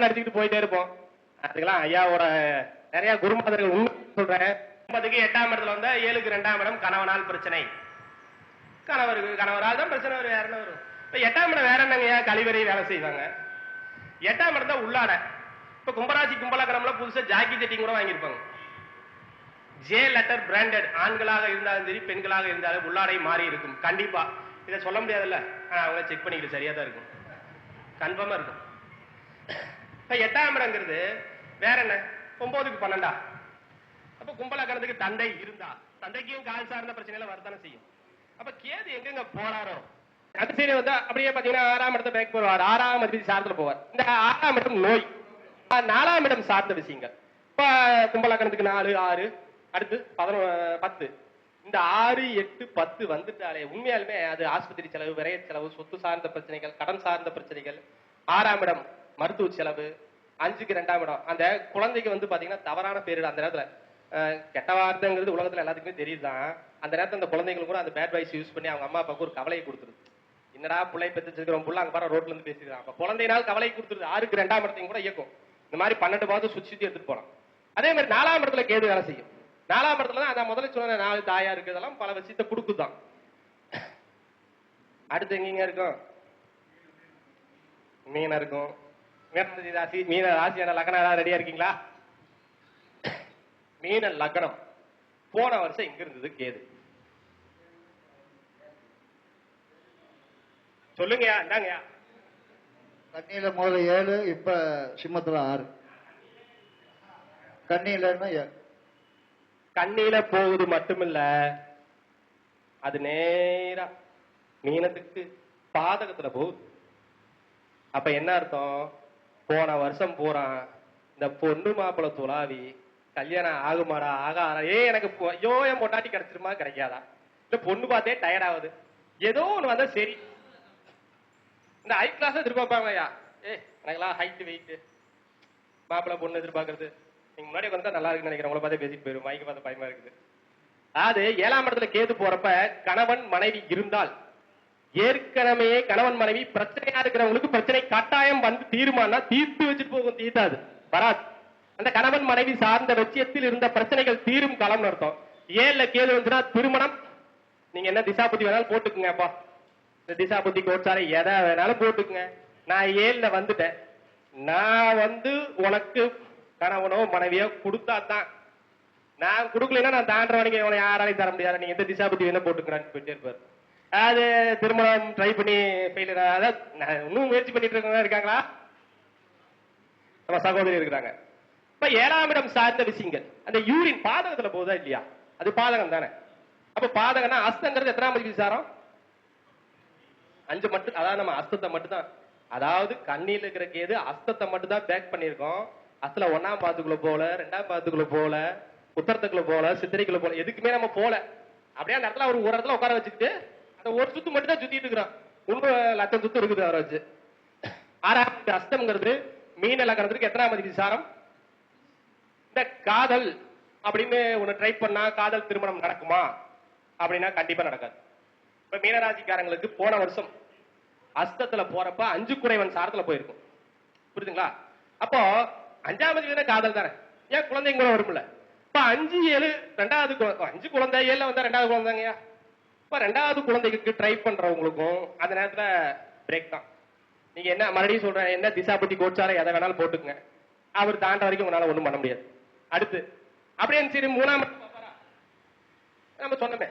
அடிச்சுக்கிட்டு போயிட்டே இருப்போம். அதுக்கெல்லாம் ஐயாவோட நிறைய குருமாதர்கள் உண்மை சொல்றேன். 8ஆம் இடத்துல வந்தா 7க்கு 2ஆம் இடம் கணவனால் பிரச்சனை, கணவரால் தான் பிரச்சனை வரும், வேற என்ன வரும். இப்ப 8ஆம் இடம் வேற என்னங்க, கழிவறை வேலை செய்வாங்க. 8ஆம் இடம் தான் உள்ளாட. இப்ப கும்பராசி கும்பலக்கணம்ல புதுசா ஜாக்கி செட்டிங் கூட வாங்கியிருப்பாங்க. ஜே லெட்டர் பிராண்டட், ஆண்களாக இருந்தாலும் சரி பெண்களாக இருந்தாலும் உள்ளாடை மாறி இருக்கும். கண்டிப்பா இதை சொல்ல முடியாதுல்ல, அவங்க செக் பண்ணிக்கிட்டு சரியா தான் இருக்கும், கன்ஃபார்மா இருக்கும். இப்ப 8ஆம் இடங்கிறது வேற என்ன, 9க்கு 12. அப்ப கும்பலக்கணத்துக்கு தந்தை இருந்தா தந்தைக்கும் கால் சார்ந்த பிரச்சனைகளை வரத்தானே செய்யும். அப்ப கேது எங்கெங்க போறாரோ அந்த சைடு வந்து அப்படியே பாத்தீங்கன்னா 6ஆம் இடத்தை பேக் போவார், 6ஆம் அதிபதி சார்ந்த போவார். இந்த 6ஆம் இடம் நோய், 4ஆம் இடம் சார்ந்த விஷயங்கள். இப்ப கும்பலக்கணத்துக்கு 4, 6, அடுத்து 10. இந்த 6, 8, 10 வந்துட்டாலே உண்மையாலுமே அது ஆஸ்பத்திரி செலவு, விரைய செலவு, சொத்து சார்ந்த பிரச்சனைகள், கடன் சார்ந்த பிரச்சனைகள். 6ஆம் இடம் மருத்துவ செலவு. 5க்கு 2ஆம் இடம் அந்த குழந்தைக்கு வந்து பாத்தீங்கன்னா தவறான பேரிடு. அந்த நேரத்துல கெட்ட வார்த்தைங்கிறது உலகத்துல எல்லாத்துக்குமே தெரியுதுதான். அந்த நேரத்துல அந்த குழந்தைகள் கூட அந்த பேட் வாய்ஸ் யூஸ் பண்ணி அவங்க அம்மா அப்பாவுக்கு ஒரு கவலையை கொடுத்துருது. என்னடா பிள்ளை பெற்றுக்கிறோம் புள்ள அங்க பாரு ரோட்ல இருந்து பேசிக்கிறான். அப்ப குழந்தையினால் கவலை கொடுத்துருது. 6க்கு 2ஆம் இடத்தையும் கூட இயக்கும். இந்த மாதிரி 12 பாவத்தை சுத்தி எடுத்துட்டு போலாம். அதே மாதிரி 4ஆம் இடத்துல கேது வேலை செய்யும். 4ஆம் இடத்துல தான் அதான் முதல்ல சொன்ன 4 தாயா இருக்குதெல்லாம் பல விஷயத்தை கொடுக்குதான். அடுத்து எங்கீங்க இருக்கும், மீனா இருக்கும். ராசி மீன ராசியான லக்னம் ரெடியா இருக்கீங்களா? மீன லக்னம் போன வருஷம் எங்க இருந்தது கேது சொல்லுங்கயா, இந்தாங்கயா. கண்ணியில முதல்ல 7, இப்ப சிம்மத்துல 6. கண்ணியில போகுது மட்டுமில்ல, அது நேரா மீனத்துக்கு பாதகத்துல போகுது. அப்ப என்ன அர்த்தம், போன வருஷம் போறான் இந்த பொண்ணு மாப்பிள்ள துளாவி கல்யாணம் ஆகுமாடா ஆகாரா, எனக்கு ஐயோ என் பொண்டாட்டி கிடைச்சிருமா கிடைக்காதா, இல்ல பொண்ணு பார்த்தே டயர்ட் ஆகுது, ஏதோ ஒண்ணு வந்தா சரி. இந்த ஹை கிளாஸ் எதிர்பார்ப்பாங்கய்யா, எனக்கெல்லாம் ஹைட் வெயிட் மாப்பிள்ள பொண்ணு எதிர்பார்க்கறது. நீங்க முன்னாடி வந்தா நல்லா இருக்குன்னு நினைக்கிறேன், உங்களை பார்த்தே பேசிட்டு போயிடும், மைக்கு பார்த்த பயமா இருக்குது. அதாவது 7ஆம் இடத்துல கேது போறப்ப கணவன் மனைவி இருந்தால், ஏற்கனவே கணவன் மனைவி பிரச்சனையா இருக்கிறவங்களுக்கு பிரச்சனை கட்டாயம் வந்து தீர்மானா தீர்த்து வச்சுட்டு போகும், தீர்த்தாது வராது. அந்த கணவன் மனைவி சார்ந்த விஷயத்தில் இருந்த பிரச்சனைகள் தீரும் காலம் அர்த்தம். 7ல கேது வந்துன்னா திருமணம். நீங்க என்ன திசா புத்தி வேணாலும் போட்டுக்குங்கப்பா, இந்த திசா புத்தி கோச்சாரை எதை வேணாலும் போட்டுக்குங்க. நான் 7ல வந்துட்டேன், நான் வந்து உனக்கு கணவனோ மனைவியோ கொடுத்தா தான், நான் கொடுக்கலன்னா நான் தாண்டவனுக்கு இவனை யாராலையும் தர முடியாது, நீங்க எந்த திசா புத்தி வேணா போட்டுக்கிறான்னு போயிட்டே இருப்பாரு. அது திருமணம் ட்ரை பண்ணி ஃபெயிலியர், அதாவது இன்னும் முயற்சி பண்ணிட்டு இருக்கவங்க இருக்காங்களா, நம்ம சகோதரி இருக்கிறாங்க. இப்ப 7ஆம் இடம் சார்ந்த விஷயங்கள், அந்த யூரின் பாதகத்துல போதா இல்லையா, அது பாதகம் தானே. அப்ப பாதகம்னா அஸ்தங்கிறது எத்தனாம் அதிபதி சாரம், 5 மட்டும். அதாவது நம்ம அஸ்தத்தை மட்டும் தான், அதாவது கண்ணியில் இருக்கிற கேது அஸ்தத்தை மட்டும் தான் பேக் பண்ணிருக்கோம். அஸ்தல 1ஆம் பாதத்துக்குள்ள போல, 2ஆம் பாதத்துக்குள்ள போல, உத்தரத்துக்குள்ள போல, சித்திரைக்குள்ள போல, எதுக்குமே நம்ம போல. அப்படியே அந்த இடத்துல ஒரு இடத்துல உட்கார வச்சுக்கிட்டு அந்த ஒரு சுத்து மட்டும் தான் சுத்திட்டு இருக்கிறோம், 1 லட்சம் சுத்து இருக்குது அவரை வச்சு. 6ஆம் அஸ்தம்ங்கிறது மீன லக்னத்துக்கு எத்தனாம் அதிபதி சாரம். இந்த காதல் அப்படின்னு ஒண்ணு ட்ரை பண்ணா காதல் திருமணம் நடக்குமா அப்படின்னா கண்டிப்பா நடக்காது. இப்ப மீனராசிக்காரங்களுக்கு போன வருஷம் அஸ்தத்துல போறப்ப 5 குறைவன் சாரத்துல போயிருக்கும், புரியுதுங்களா. அப்போ 5ஆம் அதிபதி காதல் தானே, ஏன் குழந்தைங்க கூட வரும்ல. இப்ப 5, 7 2வது 5 குழந்தை 7ல வந்தா 2வது குழந்தைங்கயா. இப்ப 2வது குழந்தைக்கு ட்ரை பண்றவங்களுக்கும் அந்த நேரத்துல பிரேக் தான். நீங்க என்ன மறுபடியும் சொல்றேன், என்ன திசா பத்தி கோச்சாரம் எதை வேணாலும் போட்டுக்குங்க, அவர் தாண்ட வரைக்கும் உங்களால ஒண்ணும் பண்ண முடியாது. அடுத்து அப்படியே சரி 3ஆம் இடத்தை பாப்பாரா? நம்ம சொன்னமே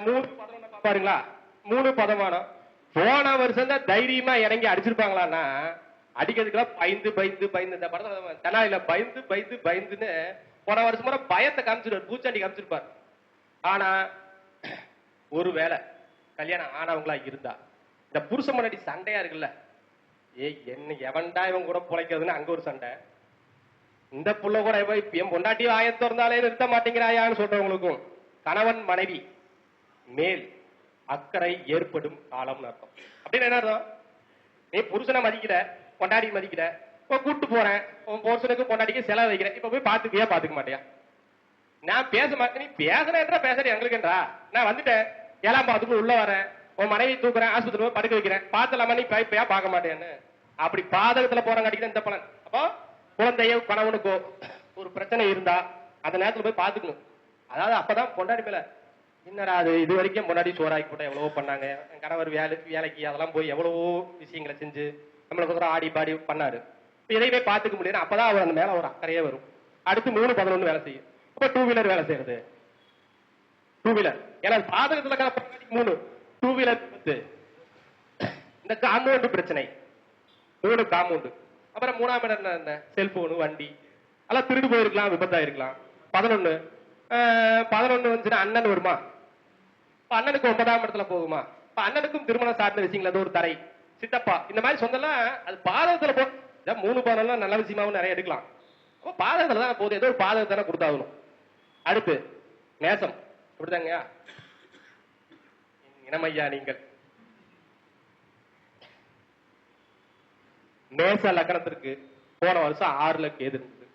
3-11 பாப்பாருங்களா? 3 பதமானம். போன வருஷம் தான் தைரியமா இறங்கி அடிச்சிருப்பாங்களான்னா அடிக்கிறதுக்குலாம் பயந்து இந்த படத்துல தெனாலில பயந்துன்னு போன வருஷம் முறை பயத்தை காமிச்சிருவார், பூச்சாண்டி காமிச்சிருப்பார். ஆனா ஒருவேளை கல்யாணம் ஆனவங்களா இருந்தா இந்த புருஷ முன்னாடி சண்டையா இருக்குல்ல, என்ன எவன்டா இவன் கூட பிழைக்கிறதுன்னு அங்க ஒரு சண்டை, இந்த புள்ள கூட என் பொண்டாட்டி ஆயத்து இருந்தாலே நிறுத்த மாட்டேங்கிறாயான்னு சொல்றவங்களுக்கும் கணவன் மனைவி மேல் அக்கறை ஏற்படும் காலம்னு அர்த்தம். அப்படின்னு என்ன அர்த்தம்? நீ புருஷனை மதிக்கிற, பொண்டாடி மதிக்கிற, இப்ப கூட்டு போறேன், உன் புருஷனுக்கு பொண்டாடிக்கு செலவு வைக்கிறேன், இப்ப போய் பாத்துக்க மாட்டியா? நான் பேச மாட்டேன், நீ பேசுறேன்ற பேசுற எங்களுக்குன்றா, நான் வந்துட்டேன் 7ஆம் பாவத்துக்கு உள்ள வரேன், உன் மனைவி தூக்குறேன், ஆஸ்பத்திரி போய் படுக்க வைக்கிறேன், பாத்தலாமா நீ பைப்பையா பார்க்க மாட்டேன்னு அப்படி பாதகத்துல போறாங்க அடிக்கிற இந்த பலன். அப்போ குழந்தையோ கணவனுக்கோ ஒரு பிரச்சனை இருந்தா அந்த நேரத்துல போய் பாத்துக்கணும். அதாவது அப்பதான் பொண்டாடி மேல என்னடா அது இது வரைக்கும் பொண்டாடி சோறாக்கி போட்டா எவ்வளவோ பண்ணாங்க, என் கணவர் வேலைக்கு அதெல்லாம் போய் எவ்வளவோ விஷயங்களை செஞ்சு நம்மளுக்கு ஒரு ஆடி பாடி பண்ணாரு, இதையுமே பாத்துக்க முடியாது. அப்பதான் அவர் அந்த மேல ஒரு அக்கறையே வரும். அடுத்து 3-11 வேலை செய்யும். இப்ப 2 வீலர் வேலை செய்யறது, 2 வீலர் ஏன்னா பாதகத்துல 3 2 வீலர் இந்த காம்பவுண்ட் பிரச்சனை 3 காம்பவுண்ட். அப்புறம் 3ஆம் இடம் என்ன? செல்போனு, வண்டி எல்லாம் திருடு போயிருக்கலாம், விபத்தா இருக்கலாம். 11 வந்துச்சுன்னா அண்ணன் வருமா? அண்ணனுக்கு 9ஆம் இடத்துல போகுமா? அண்ணனுக்கும் திருமணம் சார்ந்த விஷயங்கள் அது ஒரு தரை, சித்தப்பா இந்த மாதிரி சொந்தெல்லாம் அது பாதகத்துல போ. 3 பாதம்லாம் நல்ல விஷயமாவும் நிறைய எடுக்கலாம். அப்ப பாதகத்துல தான் போகுது, ஏதோ ஒரு பாதகத்தானே கொடுத்தாகணும். அடுத்து நேசம், இப்படிதாங்க இனமையா நீங்கள் மேச லக்னத்திற்கு போன வருஷம் 6ல கேது இருந்தது.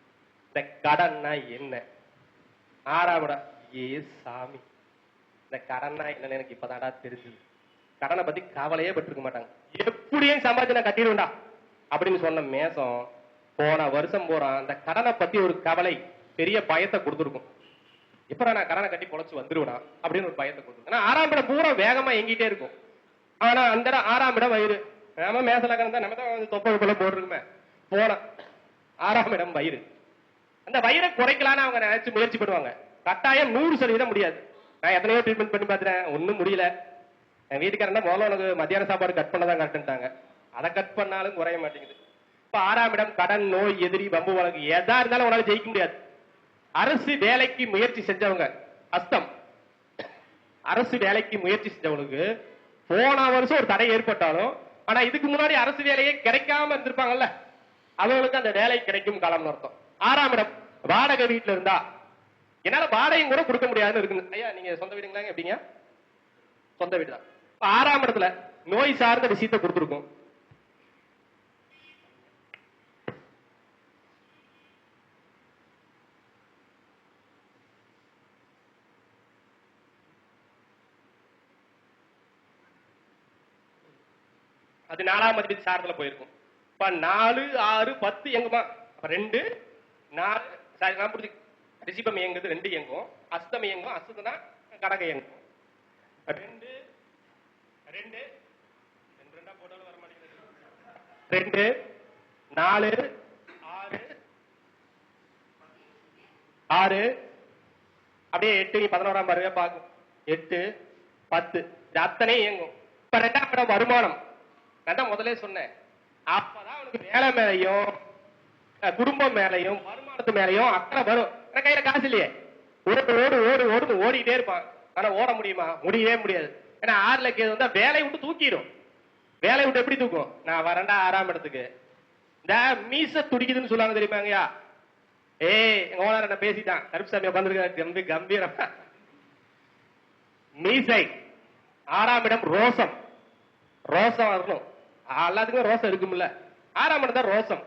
இந்த கடன்னா என்ன? 6ஆம் இடம். ஏ சாமி, இந்த கடன்னா என்னன்னு எனக்கு இப்பதாடா தெரிஞ்சது. கடனை பத்தி கவலையே பட்டிருக்க மாட்டாங்க, எப்படியும் சம்பாதிச்சு நான் கட்டிடுவேண்டா அப்படின்னு சொன்ன மேசம் போன வருஷம் போறான் அந்த கடனை பத்தி ஒரு கவலை, பெரிய பயத்தை கொடுத்துருக்கும். இப்ப நான் கடனை கட்டி பொழைச்சு வந்துருவேனா அப்படின்னு ஒரு பயத்தை கொடுத்துருக்கேன். ஆனா 6ஆம் இடம் பூரா வேகமா எங்கிட்டே இருக்கும். ஆனா அந்த 6ஆம் இடம் வயிறு, நம்ம மேசலக்கணம் தான், நம்ம தான் தொப்பை போட்டுருக்குமே. போன 6ஆம் இடம் வயிறு, அந்த வயிறை குறைக்கலான்னு அவங்க நினைச்சு முயற்சி பண்ணுவாங்க. கட்டாயம் 100% முடியாது. நான் எத்தனையோ ட்ரீட்மெண்ட் பண்ணி பார்த்துட்டேன், ஒன்னும் முடியல. என் வீட்டுக்காரன் முதல்ல உனக்கு மத்தியான சாப்பாடு கட் பண்ணதான் கரெக்டுட்டாங்க, அதை கட் பண்ணாலும் குறைய மாட்டேங்குது. இப்ப 6ஆம் இடம் கடன், நோய், எதிரி, வம்பு வழக்கு எதா இருந்தாலும் உங்களால ஜெயிக்க முடியாது. அரசு வேலைக்கு முயற்சி செஞ்சவங்க அஸ்தம், அரசு வேலைக்கு முயற்சி செஞ்சவங்களுக்கு போன வருஷம் ஒரு தடை ஏற்பட்டாலும் ஆனா இதுக்கு முன்னாடி அரசு வேலையே கிடைக்காம இருந்திருப்பாங்கல்ல, அவங்களுக்கு அந்த வேலை கிடைக்கும் காலம்னு அர்த்தம். 6ஆம் இடம் வாடகை வீட்டுல இருந்தா என்னால வாடகையும் கூட கொடுக்க முடியாதுன்னு இருக்கு. ஐயா நீங்க சொந்த வீடுங்களாங்க? எப்படிங்க? சொந்த வீடு தான். 6ஆம் இடத்துல நோய் சார்ந்த விஷயத்தை கொடுத்துருக்கும். அது 4ஆம் அதிபதி சாரத்துல போயிருக்கும். இப்ப 4, 6, 10 எங்குமா? 2, 4 ரிஷிபம் இயங்குது, 2 இயங்கும். அஸ்தம் இயங்கும், அஸ்தனா கடக இயங்கும். 2 போட்டாலும் வர மாட்டேங்குது. 2, 4, 6 அப்படியே 8, 11ஆம் பாருங்க பார்க்கும். 8, 10 அத்தனை இயங்கும். இப்ப 2ஆம் இடம் வருமானம், நான் முதலே சொன்னேன். அப்பதான் அவனுக்கு வேலை மேலையும் குடும்பம் மேலையும் வருமானத்து மேலையும் அக்கறை வரும். கையில காசு இல்லையே, ஓடிட்டே இருப்பான். ஆனா ஓட முடியுமா? முடியவே முடியாது. ஏன்னா 6ல கேது வந்தா வேலையை விட்டு தூக்கிடும். வேலையை விட்டு எப்படி தூக்கும்? நான் வரேன்டா 6ஆம் இடத்துக்கு, இந்த மீச துடிக்குதுன்னு சொல்லுவாங்க தெரியுமாங்கய்யா? எங்க ஓனர் என்ன பேசிட்டான், கருப்புசாமி உட்காந்துருக்க கம்பீரமா. மீசை 6ஆம் இடம் ரோசம், ரோசம் வரணும். எல்லாத்துக்குமே ரோசம் இருக்கும்ல, 6ஆம் இடம் தான் ரோசம்.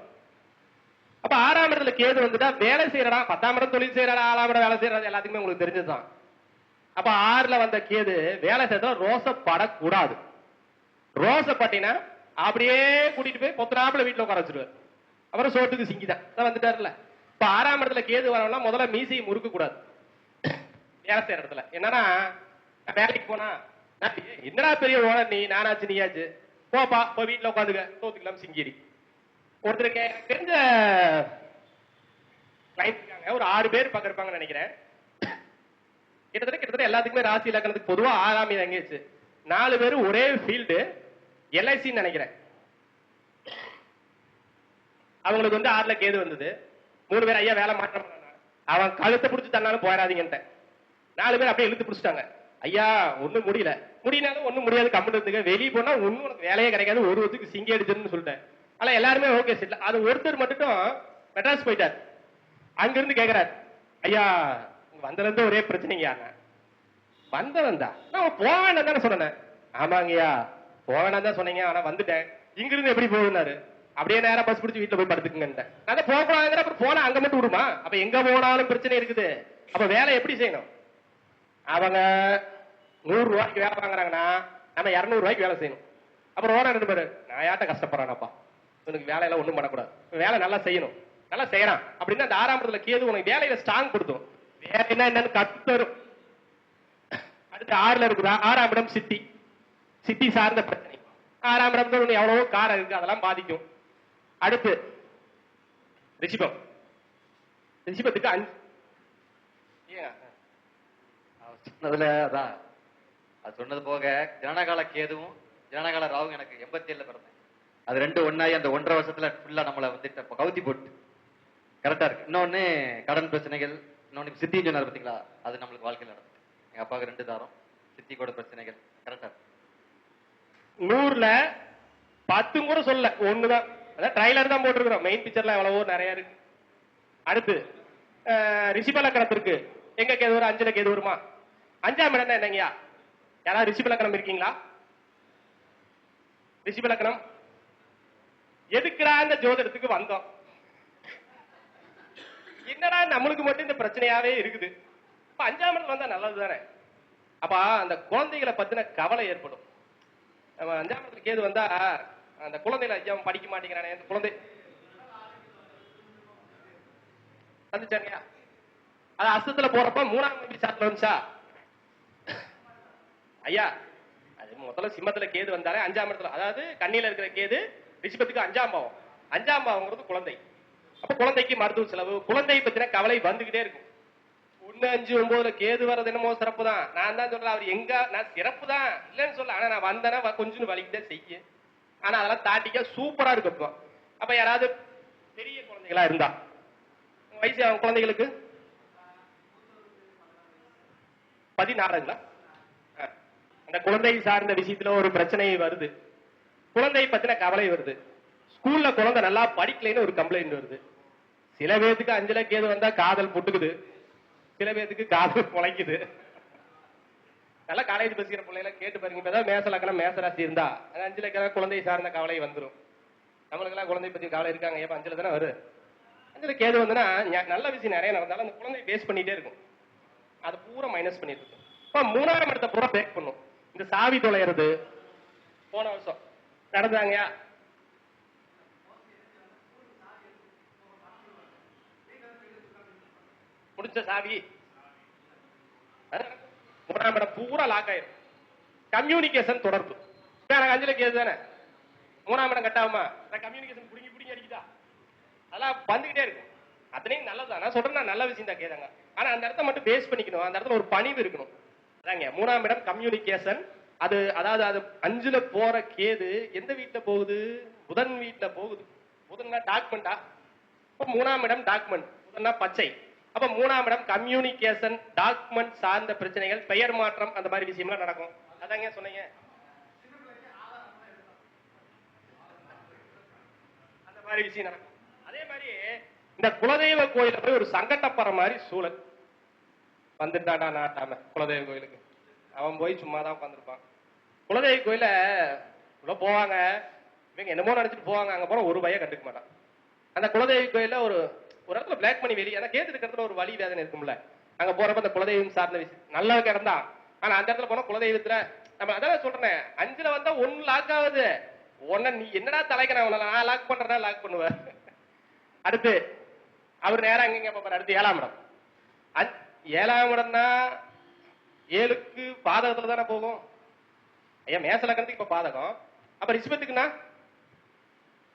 அப்ப 6ஆம் இடத்துல கேது வந்துட்டா வேலை செய்யறா, 10ஆம் இடம் தொழில் செய்யறா, 6ஆம் இடம் வேலை செய்யறது எல்லாத்துக்குமே உங்களுக்கு தெரிஞ்சதுதான். அப்ப 6ல வந்த கேது வேலை செய்யறத ரோசப்படக்கூடாது. ரோசப்பட்டினா அப்படியே கூட்டிட்டு போய் பொத்தனாப்புல வீட்டுல உட்கார வச்சிருவாரு. அப்புறம் சோட்டுக்கு சிங்கிதான் வந்துட்டாருல. இப்ப 6ஆம் இடத்துல கேது வரவனா முதல்ல மீசையை முறுக்க கூடாது. வேலை செய்யற இடத்துல என்னன்னா, வேலைக்கு போனா என்னடா பெரிய ஓனர் நீ, நானாச்சு நீயாச்சு, போப்பா போய் வீட்டுல உட்காந்துக்க, தோத்துக்கலாம் சிங்கிரி. ஒருத்தருக்கு தெரிஞ்ச கிளைண்ட் இருக்காங்க, ஒரு 6 பேர் பக்கம் இருப்பாங்கன்னு நினைக்கிறேன். கிட்டத்தட்ட எல்லாத்துக்குமே ராசி இலக்கணத்துக்கு பொதுவா 6ஆம் இடம் எங்கேச்சு. 4 பேரும் ஒரே ஃபீல்டு எல்ஐசின்னு நினைக்கிறேன். அவங்களுக்கு வந்து 6ல கேது வந்தது. 3 பேர் ஐயா வேலை மாற்றம் அவன் கழுத்தை பிடிச்சி தன்னாலும் போயிடாதீங்கன்ட்ட. 4 பேர் அப்படியே இழுத்து பிடிச்சிட்டாங்க. ஐயா ஒண்ணும் முடியினாலும் ஒண்ணும் முடியாது, கம்ப்யூட்டருக்கு வெளியே போனா ஒன்னும் உனக்கு வேலையே கிடைக்காது, ஒரு வருஷத்துக்கு சிங்கி அடிச்சுன்னு சொல்லிட்டேன். ஆனா எல்லாருமே ஓகே செட்டில். அது ஒருத்தர் மட்டும் மெட்ராஸ் போயிட்டார். அங்கிருந்து கேட்கிறார், ஐயா வந்ததுல இருந்து ஒரே பிரச்சனைங்க. வந்தவன் தான் நான் போக வேண்டாம் தானே சொன்னேன். ஆமாங்கய்யா போக வேண்டாம் தான் சொன்னீங்க, ஆனா வந்துட்டேன். இங்கிருந்து எப்படி போகுனாரு. அப்படியே நேரம் பஸ் பிடிச்சி வீட்டுல போய் படுத்துக்குங்க. நான் போகக்கூடாதுங்கிற அப்புறம் போனா அங்க மட்டும் விடுமா? அப்ப எங்க போனாலும் பிரச்சனை இருக்குது. அப்ப வேலை எப்படி செய்யணும்? அவங்க 100 ரூபாய்க்கு வேலை வாங்குறாங்கன்னா நம்ம 200 ரூபாய்க்கு வேலை செய்யணும். அப்புறம் ஓனர் 2 பேரு நான் யார்ட்ட கஷ்டப்படுறானப்பா, உனக்கு வேலையெல்லாம் ஒண்ணும் பண்ணக்கூடாது, வேலை நல்லா செய்யணும், நல்லா செய்யறான் அப்படின்னு அந்த 6ஆம் இடத்துல கேது உனக்கு வேலையில ஸ்ட்ராங் கொடுத்தோம். வேலை என்னன்னு கத்துரும். அடுத்து 6ல இருக்குதா 6ஆம் இடம் சித்தி சார்ந்த பிரச்சனை. 6ஆம் இடம் எவ்வளவோ காரம் இருக்கு, அதெல்லாம் பாதிக்கும். அடுத்து ரிஷிபத்துக்கு 5 சொன்னதுல அதான் அது சொன்னது போக ஜனனகால கேதுவும் ஜனனகால ராவும் எனக்கு 87ல பிறந்தேன். அது 2 ஒன்னாயி அந்த 1.5 வருஷத்துல ஃபுல்லா நம்மள வந்துட்டு கவுத்தி போட்டு கரெக்டா இருக்கு. இன்னொன்னு கடன் பிரச்சனைகள், இன்னொன்னு சித்தி சொன்னார் பாத்தீங்களா, அது நம்மளுக்கு வாழ்க்கையில் நடந்தது. எங்க அப்பாவுக்கு 2 தாரம், சித்தி கூட பிரச்சனைகள் கரெக்டா இருக்கு. 100ல 10 கூட சொல்ல, 1 தான். அதான் ட்ரைலர் தான் போட்டிருக்கிறோம், மெயின் பிக்சர்ல எவ்வளவோ நிறைய இருக்கு. அடுத்து ரிஷிபலக்கணத்திற்கு எங்க கேது வரும்? 5ல கேது வருமா? 5ஆம் இடம் என்னங்கயா? யாராவது ரிஷிபலக்கணம் இருக்கீங்களா? ரிஷிபலக்கணம் எதுக்குடா இந்த ஜோதிடத்துக்கு வந்தோம்? என்னடா நம்மளுக்கு மட்டும் இந்த பிரச்சனையாவே இருக்குது. இப்ப 5ஆம் இடம் வந்தா நல்லது தானே. அப்ப அந்த குழந்தைகளை பத்தின கவலை ஏற்படும். நம்ம 5ஆம் இடத்துல கேது வந்தா அந்த குழந்தைகளை ஐயா படிக்க மாட்டேங்கிறானே, அந்த குழந்தை வந்துச்சாங்கயா. அது அஸ்தத்துல போறப்ப 3ஆம் வீட்டு சாத்துல வந்துச்சா ஐயா? அது முதல்ல சிம்மத்துல கேது வந்தாலே 5ஆம் இடத்துல, அதாவது கண்ணியில இருக்கிற கேது ரிஷபத்துக்கு 5ஆம் பாவம். 5ஆம் பாவங்கிறது குழந்தை. அப்ப குழந்தைக்கு மருத்துவ செலவு, குழந்தை பத்தின கவலை வந்துகிட்டே இருக்கும். 1, 5, 9ல கேது வர்றது என்னமோ சிறப்பு தான். நான் தான் சொல்றேன், அவர் எங்க நான் சிறப்பு தான் இல்லைன்னு சொல்ல, ஆனா நான் வந்தேன்னா கொஞ்சம் வலிக்கிட்டே செய்ய. ஆனா அதெல்லாம் தாட்டிக்க சூப்பரா இருக்கும். அப்ப யாராவது பெரிய குழந்தைகளா இருந்தா வயசு அவங்க குழந்தைகளுக்கு 16ங்களா? அந்த குழந்தை சார்ந்த விஷயத்துல ஒரு பிரச்சனை வருது, குழந்தை பத்தின கவலை வருது, ஸ்கூல்ல குழந்தை நல்லா படிக்கலைன்னு ஒரு கம்ப்ளைண்ட் வருது. சில பேருக்கு 5ல கேது வந்தா காதல் புட்டுக்குது, சில பேருக்கு காதல் குலைக்குது. நல்லா காலேஜ் பசிக்கிற பிள்ளைல கேட்டு பாருங்க, இப்பதான் மேச லக்கணம் மேச ராசி இருந்தா 5ல இருக்கிற குழந்தை சார்ந்த கவலை வந்துடும். நம்மளுக்கு எல்லாம் குழந்தை பத்தி கவலை இருக்காங்க, ஏப்ப 5ல தானே வரும். 5ல கேது வந்துன்னா நல்ல விஷயம் நிறைய நடந்தாலும் அந்த குழந்தை பேஸ் பண்ணிட்டே இருக்கும், அது பூரா மைனஸ் பண்ணிட்டு இருக்கும். இப்ப 3ஆம் இடத்தை பூரா பிரேக் பண்ணும். இந்த சாவி தொலைகிறது போன வருஷம் நடந்தாங்க. முடிச்ச சாவி 3ஆம் இடம் பூரா லாக் ஆயிரும். கம்யூனிகேஷன் தொடர்பு எனக்கு 5ல கேது தானே, 3ஆம் இடம் கட்டாகுமா? கம்யூனிகேஷன் புடிங்கி அடிக்குதா, அதெல்லாம் வந்துகிட்டே இருக்கும். அத்தனையும் நல்லதுதான், நான் சொல்றேன் நல்ல விஷயம் தான் கேதாங்க. ஆனா அந்த இடத்த மட்டும் பேஸ் பண்ணிக்கணும், அந்த இடத்துல ஒரு பணிவு இருக்கணும். அதாங்க 3ஆம் இடம் கம்யூனிகேஷன். அது அதாவது அது 5ல போற கேது எந்த வீட்டுல போகுது? புதன் வீட்டுல போகுது. புதன்னா டாக்குமெண்டா? 3ஆம் இடம் டாக்குமெண்ட், புதன்னா பச்சை. அப்ப 3ஆம் இடம் கம்யூனிகேஷன், டாக்குமெண்ட் சார்ந்த பிரச்சனைகள், பெயர் மாற்றம், அந்த மாதிரி விஷயம்லாம் நடக்கும். அதாங்க சொன்னீங்க, அந்த மாதிரி விஷயம் நடக்கும். அதே மாதிரி இந்த குலதெய்வ கோயில போய் ஒரு சங்கட்டப்படுற மாதிரி சூழல் வந்துட்டாடா நாட்டாம குலதெய்வ கோயிலுக்கு. அவன் போய் சும்மாதான் உட்காந்துருப்பான். குலதெய்வ கோயில உள்ள போவாங்க, இவங்க என்னமோ நினைச்சிட்டு போவாங்க, அங்க போற ஒரு பையன் கண்டுக்க மாட்டான். அந்த குலதெய்வ கோயில ஒரு இடத்துல பிளாக் பண்ணி வெளியே, ஆனா கேட்டு இருக்கிறதுல ஒரு வலி வேதனை இருக்கும்ல, அங்க போறப்ப அந்த குலதெய்வம் சார்ந்த விஷயம் நல்ல கிடந்தா. ஆனா அந்த இடத்துல போனா குலதெய்வத்துல நம்ம அதான் சொல்றேன், 5ல வந்தா 1 லாக் ஆகுது. நீ என்னடா தலைக்க நான் லாக் பண்றேன்னா லாக் பண்ணுவேன். அடுத்து அவர் நேரம் எங்க பாப்பாரு? அடுத்து 7ஆம் இடம். 7ஆம் இடம்னா 7க்கு பாதகத்துல தானே போகும். ஐயா மேச லக்கணத்துக்கு இப்ப பாதகம், அப்ப ரிஷபத்துக்குன்னா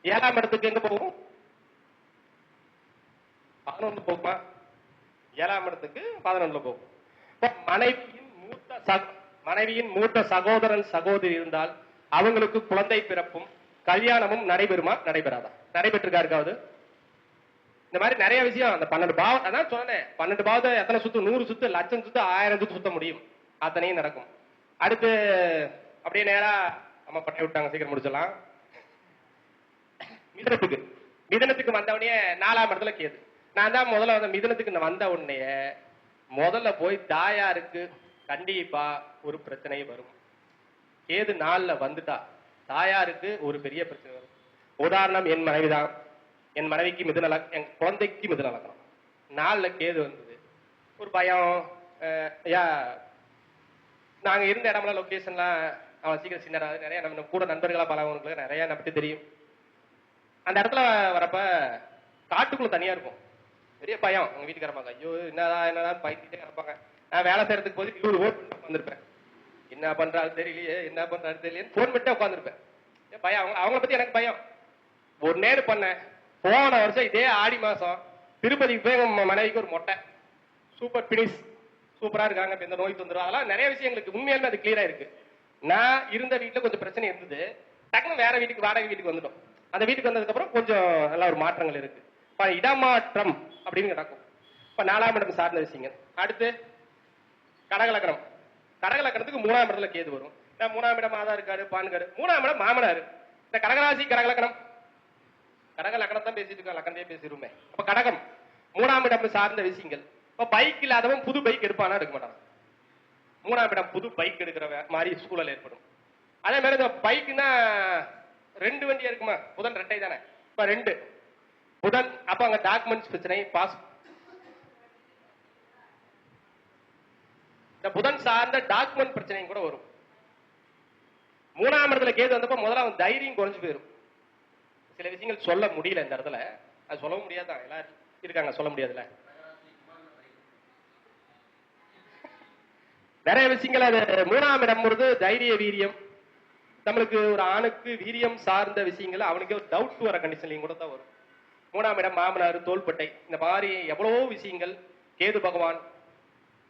7ஆம் இடத்துக்கு எங்க போகும்? 11 போகுமா? 7ஆம் இடத்துக்கு 11 போகும். மனைவியின் மூத்த சகோதரன் சகோதரி இருந்தால் அவங்களுக்கு குழந்தை பிறப்பும் கல்யாணமும் நடைபெறுமா? நடைபெறாதா? நடைபெற்றிருக்காருக்காவது? இந்த மாதிரி நிறைய விஷயம். அந்த 12 பாவம் அதான் சொன்னேன். 12 பாவத்தை எத்தனை சுத்து? 100 சுத்து, லட்சம் சுத்து, 1000 சுத்து சுத்த முடியும். அத்தனையும் நடக்கும். அடுத்து அப்படியே நேரா அம்மா பண்ணி விட்டாங்க, சீக்கிரம் முடிச்சிடலாம். மிதனத்துக்கு வந்தவனே 4ஆம் இடத்துல கேது. நான் தான் முதல்ல வந்த மிதனத்துக்கு வந்த உடனே முதல்ல போய் தாயாருக்கு கண்டிப்பா ஒரு பிரச்சனை வரும். கேது 4ல வந்துட்டா தாயாருக்கு ஒரு பெரிய பிரச்சனை வரும். உதாரணம், என் மனைவிதான். என் மனைவிக்கு மிதுன என் குழந்தைக்கு மிதுன லக்னம். 4ல கேது வந்தது. ஒரு பயம். நாங்க இருந்த இடம்லாம் லொகேஷன்லாம் அவன் சீக்கிரம் சின்னராது. நிறைய நம்ம கூட நண்பர்களா பழகவங்களுக்கு நிறைய நம்பிட்டு தெரியும். அந்த இடத்துல வரப்ப காட்டுக்குள்ள தனியா இருக்கும். பெரிய பயம். எங்க வீட்டுக்காரப்பாங்க, ஐயோ என்னதான் பயந்துட்டே இருப்பாங்க. நான் வேலை செய்யறதுக்கு போது 20 ஓட் வந்திருப்பேன். என்ன பண்றாரு தெரியலையே, என்ன பண்றாரு தெரியலையே போன் பண்ணிட்டு உட்காந்துருப்பேன். பயம். அவங்கள பத்தி எனக்கு பயம். ஒரு நேரு பண்ணேன். போன வருஷம் இதே ஆடி மாசம் திருப்பதிக்கு போய் எங்க மனைவிக்கு ஒரு மொட்டை சூப்பர் பினிஷ் சூப்பரா இருக்காங்க. இந்த நோய் தொந்தரவு அதெல்லாம் நிறைய விஷயங்களுக்கு உண்மையாலுமே அது கிளியரா இருக்கு. நான் இருந்த வீட்டுல கொஞ்சம் பிரச்சனை இருந்தது. டக்குனு வேற வீட்டுக்கு, வாடகை வீட்டுக்கு வந்துட்டோம். அந்த வீட்டுக்கு வந்ததுக்கு அப்புறம் கொஞ்சம் நல்ல ஒரு மாற்றங்கள் இருக்கு. இடமாற்றம் அப்படின்னு நடக்கும். இப்ப 4ஆம் இடம் சார்ந்த விஷயங்கள். அடுத்து கடகலக்கணம். கடகலக்கணத்துக்கு 3ஆம் இடத்துல கேது வரும். 3ஆம் இடம் ஆதார் கார்டு, பான் கார்டு. 3ஆம் இடம் மாமனாரு. இந்த கடகராசி கடகலக்கணம் கடகலக்கணம் தான் பேசிட்டு இருக்கோம், லக்கணத்தையே பேசிடுமே. அப்ப கடகம் 3ஆம் இடம் சார்ந்த விஷயங்கள். இப்ப பைக் இல்லாதவன் புது பைக் எடுப்பானா? எடுக்க மாட்டான். 3ஆம் இடம் புது பைக் எடுக்கிற மாதிரி சூழல் ஏற்படும். அதே மாதிரி இந்த பைக்குன்னா 2 வண்டியா இருக்குமா? புதன் 2 தானே. இப்ப 2 புதன். அப்ப அங்க டாக்குமெண்ட்ஸ் பிரச்சனை, பாஸ். இந்த புதன் சார்ந்த டாக்குமெண்ட் பிரச்சனையும் கூட வரும். 3ஆம் இடத்துல கேது வந்தப்ப முதல்ல அவன் தைரியம் குறைஞ்சு போயிடும். சில விஷயங்கள் சொல்ல முடியல இந்த இடத்துல. அது சொல்லவும் முடியாதான், எல்லாரும் இருக்காங்க, சொல்ல முடியாதுல்ல. நிறைய விஷயங்கள். அது 3ஆம் இடம் பொழுது தைரிய வீரியம். நம்மளுக்கு ஒரு ஆணுக்கு வீரியம் சார்ந்த விஷயங்கள் அவனுக்கு ஒரு டவுட் வர கண்டிஷன்லையும் கூட தான் வரும். 3ஆம் இடம் மாமனார், தோள்பட்டை, இந்த மாதிரி எவ்வளவோ விஷயங்கள். கேது பகவான்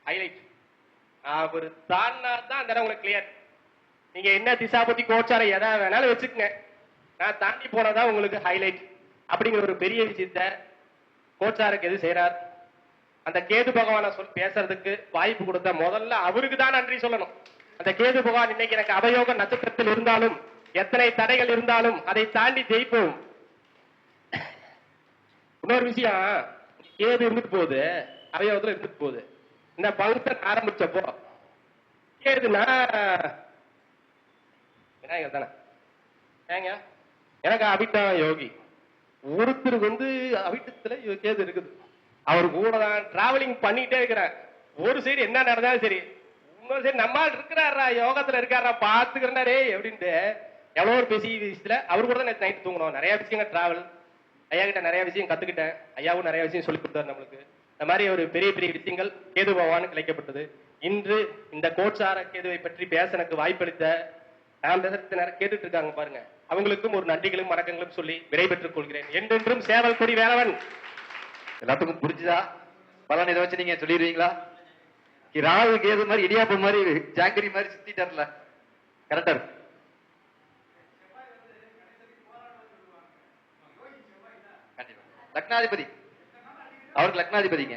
ஹைலைட். அவர் தான்னா தான் அந்த இடம் உங்களுக்கு கிளியர். நீங்க என்ன திசா பத்தி கோச்சார எதா வேணாலும் வச்சுக்கங்க, நான் தாண்டி போனதா உங்களுக்கு ஹைலைட். அப்படிங்கிற ஒரு பெரிய விஷயத்த கோச்சாருக்கு எது செய்யறார். அந்த கேது பகவான பேசுறதுக்கு வாய்ப்பு கொடுத்த முதல்ல அவருக்கு தான் நன்றி சொல்லணும். அந்த கேது பகவான் இன்னைக்கு எனக்கு அவயோக நட்சத்திரத்தில் இருந்தாலும், எத்தனை தடைகள் இருந்தாலும் அதை தாண்டி ஜெயிப்போம். இன்னொரு விஷயம், கேது இருந்துட்டு போகுது, அவயோகத்துல இருந்துட்டு போகுது. இந்த பங்கன் ஆரம்பிச்சப்போ கேதுனா விநாயகர் தானே. ஏங்க எனக்கு அபிட்டம் யோகி ஒருத்தர் அபிட்டத்துல கேது இருக்குது. அவர் கூட தான் டிராவலிங் பண்ணிட்டே இருக்கிறார். ஒரு சைடு என்ன நடந்தாலும் சரி, இன்னொரு சைடு நம்மால் இருக்கிறாரா, யோகத்துல இருக்காரா, பாத்துக்கிறே அப்படின்ட்டு எவ்வளோ ஒரு பேசி விஷயத்துல அவர் கூட தான் நேற்று நைட்டு தூங்கணும். நிறைய விஷயங்கள் டிராவல். ஐயா கிட்ட நிறைய விஷயம் கத்துக்கிட்டேன். ஐயாவும் நிறைய விஷயம் சொல்லி கொடுத்தாரு நம்மளுக்கு. இந்த மாதிரி ஒரு பெரிய பெரிய விஷயங்கள் கேது பகவான் கிடைக்கப்பட்டது. இன்று இந்த கோச்சார கேதுவை பற்றி பேச எனக்கு வாய்ப்பளித்த கேட்டுட்டு இருக்காங்க பாருங்க, அவங்களுக்கும் ஒரு நன்றிகளும் வணக்கங்களும் சொல்லி விடைபெற்றுக் கொள்கிறேன். என்றென்றும் சேவல் கொடி வேலவன். எல்லாத்துக்கும் புரிஞ்சுதா? பலன் இதை வச்சு நீங்க சொல்லிடுவீங்களா? ராகு கேது மாதிரி இடியாப்ப மாதிரி ஜாங்கிரி மாதிரி சுத்திட்டார்ல, கரெக்டா இருக்கு. லக்னாதிபதி, அவருக்கு லக்னாதிபதிங்க.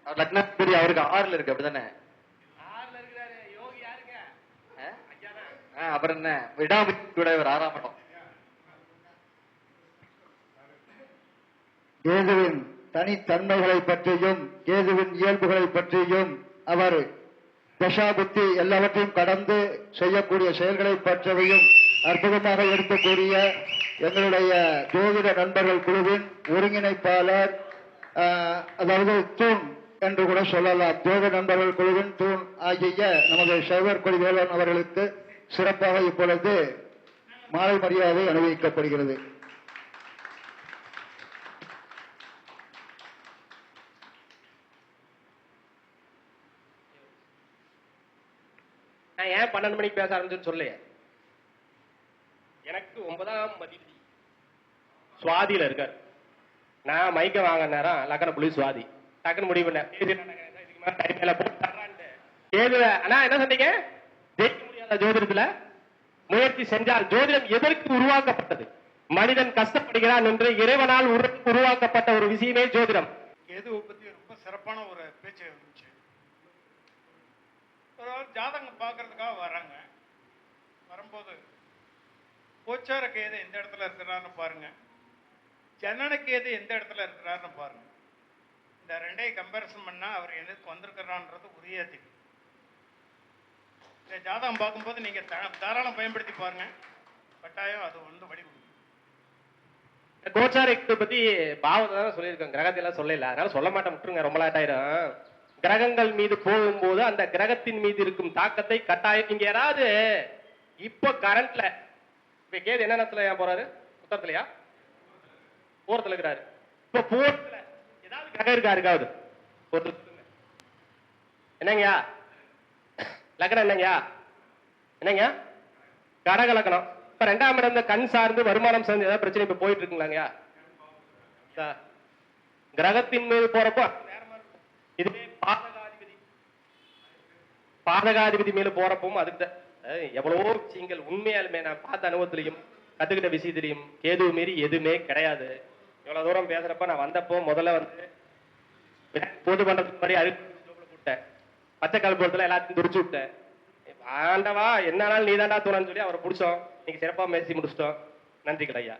அவர் லக்னாதிபதி, அவருக்கு 6ல இருக்கு, அப்படிதானே? அப்புறம் என்ன, விடாமுயற்சியோட ஒரு 6ஆம் இடம். கேதுவின் தனித்தன்மைகளை பற்றியும் கேதுவின் இயல்புகளை பற்றியும் அவர் தசாபுத்தி எல்லாவற்றையும் கடந்து செய்யக்கூடிய செயல்களை பற்றியும் அற்புதமாக எடுக்கக்கூடிய எங்களுடைய ஜோதிட நண்பர்கள் குழுவின் ஒருங்கிணைப்பாளர், அதாவது தூண் என்று கூட சொல்லலாம், ஜோதிட நண்பர்கள் குழுவின் தூண் ஆகிய நமது சேவர் கொடி வேலன் அவர்களுக்கு சிறப்பாக இப்பொழுது மாலை மரியாதை அணிவிக்கப்படுகிறது. நான் ஏன் 12 மணிக்கு பேச ஆரம்பிச்சுன்னு சொல்ல, எனக்கு 9ஆம் அதிபதி சுவாதியில இருக்கார். நான் மைக்க வாங்க நேரம் லக்கண புள்ளி சுவாதி டக்குன்னு முடிவு பண்ணேன் இதுக்கு மேல டைம் மேல போட்டு தர்றான்ட்டு. கேதுல அண்ணா என்ன சொன்னீங்க? ஜெயிக்க முடியாத ஜோதிடத்துல முயற்சி சென்றால் ஜோதிடம் எதற்கு உருவாக்கப்பட்டது? மனிதன் கஷ்டப்படுகிறான் என்று இறைவனால் உருவாக்கப்பட்ட ஒரு விஷயமே ஜோதிடம். கேதுவை பத்தி ரொம்ப சிறப்பான ஒரு பேச்சு இருந்துச்சு. அதாவது ஜாதகம் பார்க்கறதுக்காக வராங்க. வரும்போது கோச்சார கேது எந்த இடத்துல இருக்கிறாருன்னு பாருங்க, ஜனன கேது எந்த இடத்துல இருக்கிறாருன்னு பாருங்க. இந்த ரெண்டையும் கம்பேரிசன் பண்ணா அவர் எதுக்கு வந்திருக்கிறான்றது உறுதியா தெரியும். இந்த ஜாதகம் பார்க்கும்போது நீங்க தாராளம் பயன்படுத்தி பாருங்க, கட்டாயம் அது வந்து வழி கொடுக்கும். கோச்சாரத்தை பத்தி பாவத்தை தான் சொல்லியிருக்கேன், கிரகத்தை எல்லாம் சொல்லல, அதனால சொல்ல மாட்டேன், விட்டுருங்க, ரொம்ப லேட் ஆயிரும். கிரகங்கள் மீது போகும்போது அந்த கிரகத்தின் மீது இருக்கும் தாக்கத்தை கட்டாயம் நீங்க யாராவது இப்போ கரண்ட்ல இப்ப கேது என்ன நேரத்துல ஏன் போறாரு? உத்தரத்துலயா போறத்துல இருக்கிறாரு. இப்ப போர்த்துல ஏதாவது கிரகம் இருக்கா? இருக்காது என்னங்கயா லக்னம்? என்னங்கயா என்னங்க கடக லக்னம். இப்ப 2ஆம் இடம் கண் சார்ந்து வருமானம் சார்ந்து ஏதாவது பிரச்சனை இப்ப போயிட்டு இருக்குங்களாங்கயா? கிரகத்தின் மீது போறப்போ இதுவே பாதகாதிபதி மேல போறப்பவும் அதுக்கு எவ்வளவோ விஷயங்கள் உண்மையாலுமே நான் பார்த்த அனுபவத்திலையும் கத்துக்கிட்ட விஷயத்திலையும் கேது மீறி எதுவுமே கிடையாது. இவ்வளவு தூரம் பேசுறப்ப நான் வந்தப்போ முதல்ல வந்து பொது பண்றதுக்கு மாதிரி அறுப்பேன், பச்சை கல்புரத்துல எல்லாத்தையும் துடிச்சு விட்டேன். ஆண்டவா என்னாலும் நீ தாண்டா தோணுன்னு சொல்லி அவரை பிடிச்சோம். இன்னைக்கு சிறப்பா பேசி முடிச்சிட்டோம். நன்றிகள் ஐயா.